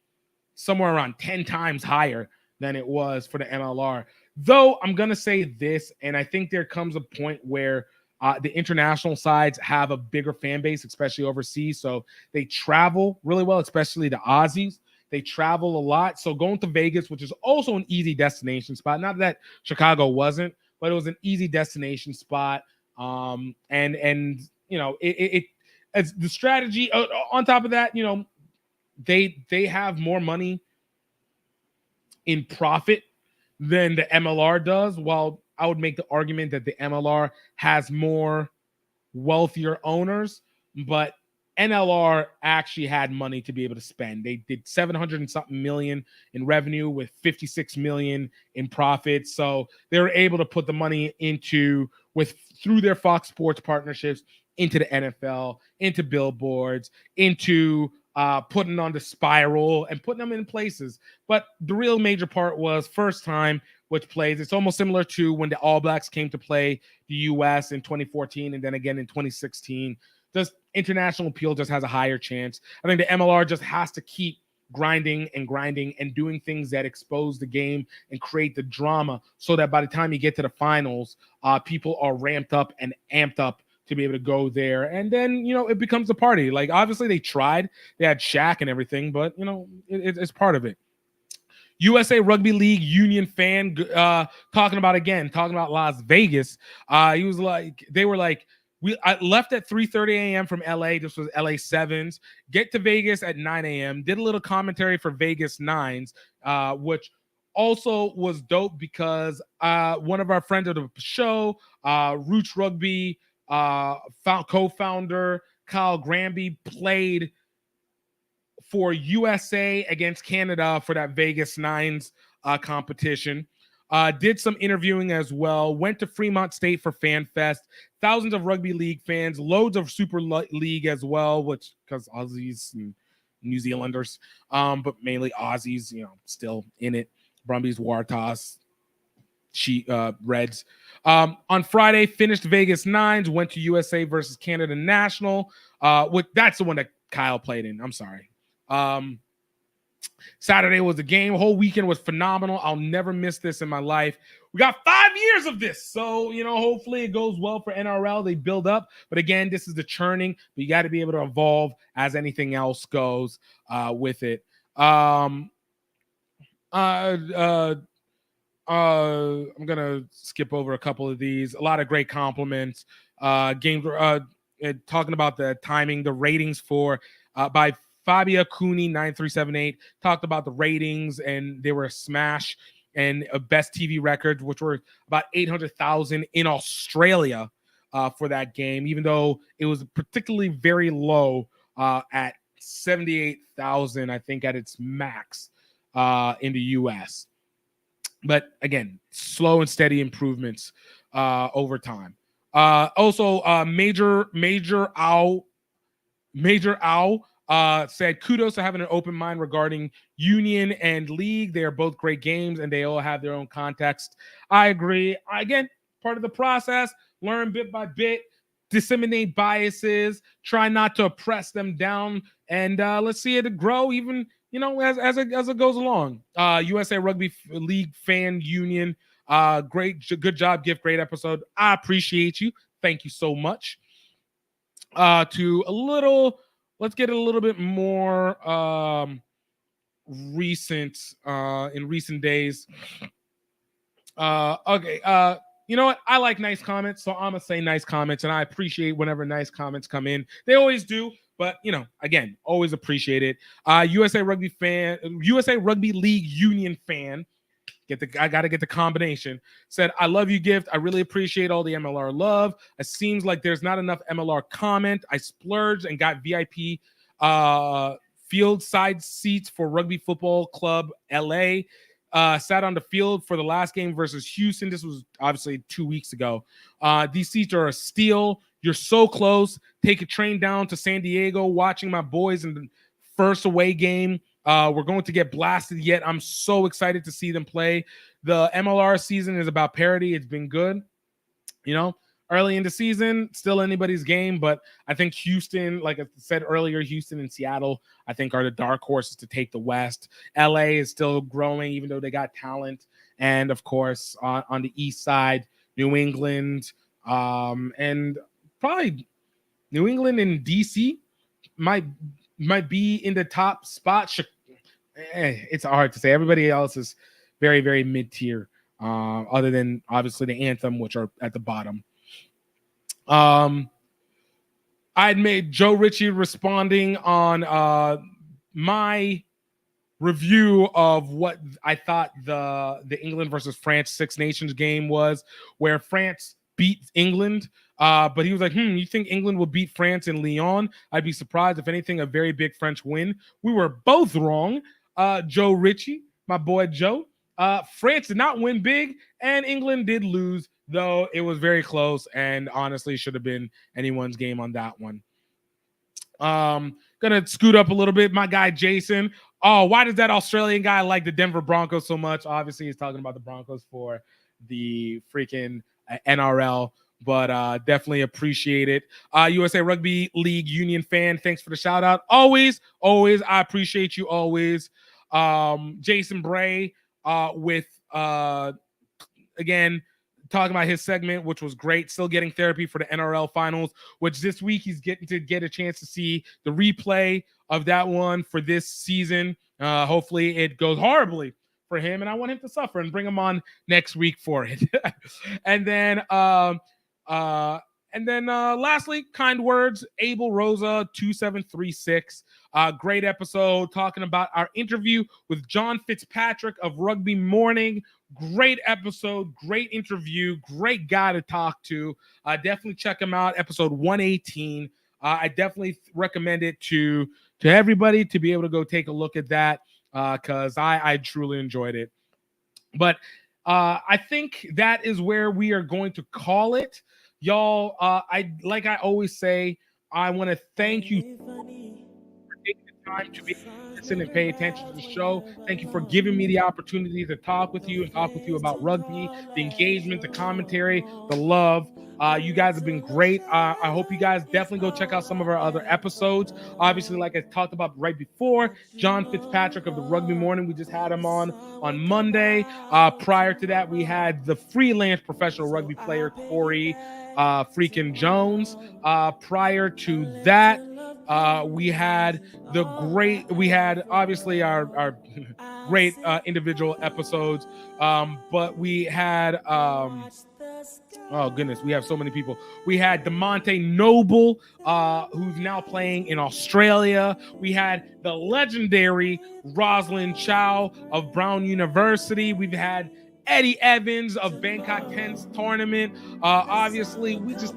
somewhere around 10 times higher than it was for the MLR. Though I'm going to say this, and I think there comes a point where the international sides have a bigger fan base, especially overseas. So they travel really well, especially the Aussies. They travel a lot. So going to Vegas, which is also an easy destination spot, not that Chicago wasn't, but it was an easy destination spot. And it's the strategy. On top of that, they have more money in profit than the MLR does, while I would make the argument that the MLR has more wealthier owners. But NLR actually had money to be able to spend. They did 700 and something million in revenue with 56 million in profits. So they were able to put the money through their Fox Sports partnerships into the NFL, into billboards, into putting on the spiral and putting them in places. But the real major part was first time, which plays. It's almost similar to when the All Blacks came to play the U.S. in 2014 and then again in 2016. Just international appeal just has a higher chance. I think the MLR just has to keep grinding and doing things that expose the game and create the drama so that by the time you get to the finals, people are ramped up and amped up to be able to go there. And then, it becomes a party. Like, obviously they tried. They had Shaq and everything, but, it's part of it. USA Rugby League Union fan talking about Las Vegas. He was like, they were like, I left at 3:30 a.m. from LA. This was LA Sevens. Get to Vegas at 9 a.m. Did a little commentary for Vegas Nines, which also was dope because one of our friends of the show, Roots Rugby co-founder Kyle Granby, played for USA against Canada for that Vegas Nines competition. Did some interviewing as well. Went to Fremont State for Fan Fest. Thousands of rugby league fans. Loads of Super League as well, which because Aussies and New Zealanders, but mainly Aussies. Still in it. Brumbies, Waratahs, Reds. On Friday, finished Vegas Nines. Went to USA versus Canada National. That's the one that Kyle played in. I'm sorry. Saturday was the game. Whole weekend was phenomenal. I'll never miss this in my life. We got 5 years of this. So, hopefully it goes well for NRL. They build up. But again, this is the churning. But you got to be able to evolve as anything else goes with it. I'm going to skip over a couple of these. A lot of great compliments. Talking about the timing, the ratings for by Fabia Cooney 9378 talked about the ratings, and they were a smash, and a best TV record, which were about 800,000 in Australia for that game, even though it was particularly very low at 78,000, I think, at its max in the US. But again, slow and steady improvements over time. Also, Major Owl said kudos to having an open mind regarding Union and League. They are both great games and they all have their own context. I agree. Again, part of the process, learn bit by bit, disseminate biases, try not to oppress them down, and let's see it grow even, as it goes along. USA Rugby League Fan Union, good job, Gift, great episode. I appreciate you. Thank you so much. Let's get a little bit more recent in recent days. Okay. You know what? I like nice comments, so I'm gonna say nice comments, and I appreciate whenever nice comments come in. They always do, but again, always appreciate it. USA Rugby League Union fan. I got to get the combination. Said, I love you, Gift. I really appreciate all the MLR love. It seems like there's not enough MLR comment. I splurged and got VIP field side seats for Rugby Football Club LA. Sat on the field for the last game versus Houston. This was obviously 2 weeks ago. These seats are a steal. You're so close. Take a train down to San Diego, watching my boys in the first away game. We're going to get blasted yet. I'm so excited to see them play. The MLR season is about parity. It's been good. Early in the season, still anybody's game, but I think Houston, like I said earlier, Houston and Seattle, I think are the dark horses to take the West. LA is still growing, even though they got talent. And of course, on the East side, New England, and probably New England and DC might be in the top spot. It's hard to say. Everybody else is very, very mid-tier, other than obviously the Anthem, which are at the bottom. I'd made Joe Ritchie responding on my review of what I thought the England versus France Six Nations game was, where France beat England But he was like, you think England will beat France in Lyon? I'd be surprised. If anything, a very big French win. We were both wrong. Joe Ritchie, my boy Joe. France did not win big, and England did lose, though it was very close and honestly should have been anyone's game on that one. Gonna scoot up a little bit. My guy Jason. Oh, why does that Australian guy like the Denver Broncos so much? Obviously, he's talking about the Broncos for the freaking NRL, but definitely appreciate it. USA Rugby League Union fan, thanks for the shout out. Always, I appreciate you always. Jason Bray with again talking about his segment, which was great. Still getting therapy for the NRL finals, which this week he's getting to get a chance to see the replay of that one for this season. Hopefully it goes horribly for him, and I want him to suffer and bring him on next week for it. And then lastly, kind words, Abel Rosa 2736. Great episode talking about our interview with John Fitzpatrick of Rugby Morning. Great episode, great interview, great guy to talk to. Definitely check him out. Episode 118. I definitely recommend it to everybody to be able to go take a look at that because I truly enjoyed it. But I think that is where we are going to call it. Y'all, I always say, I want to thank you for taking the time to be listen and pay attention to the show. Thank you for giving me the opportunity to talk with you and talk with you about rugby, the engagement, the commentary, the love. You guys have been great. I hope you guys definitely go check out some of our other episodes. Obviously, like I talked about right before, John Fitzpatrick of the Rugby Morning, we just had him on Monday. Prior to that, we had the freelance professional rugby player, Corey freaking Jones. Prior to that, we had obviously our great individual episodes, but we had oh goodness, we have so many people. We had DeMonte Noble, who's now playing in Australia. We had the legendary Roslyn Chow of Brown University. We've had Eddie Evans of Bangkok 10s tournament. Obviously, there's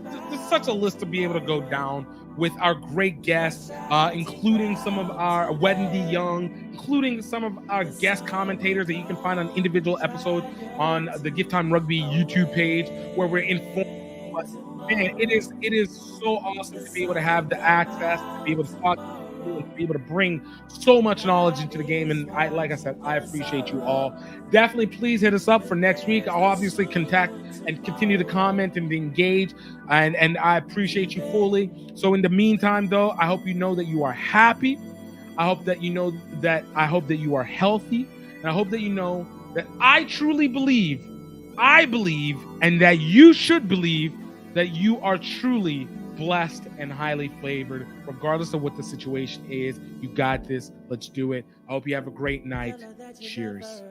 such a list to be able to go down with our great guests, including some of our Wendy Young, including some of our guest commentators that you can find on individual episodes on the Gift Time Rugby YouTube page, where we're informed. But man, it is so awesome to be able to have the access, to be able to talk, to be able to bring so much knowledge into the game. And like I said, I appreciate you all. Definitely please hit us up for next week. I'll obviously contact and continue to comment and engage, and I appreciate you fully. So in the meantime, though, I hope you know that you are happy. I hope that you know that you are healthy, and I hope that you know that I truly believe, and that you should believe that you are truly blessed and highly favored, regardless of what the situation is. You got this. Let's do it. I hope you have a great night. Cheers.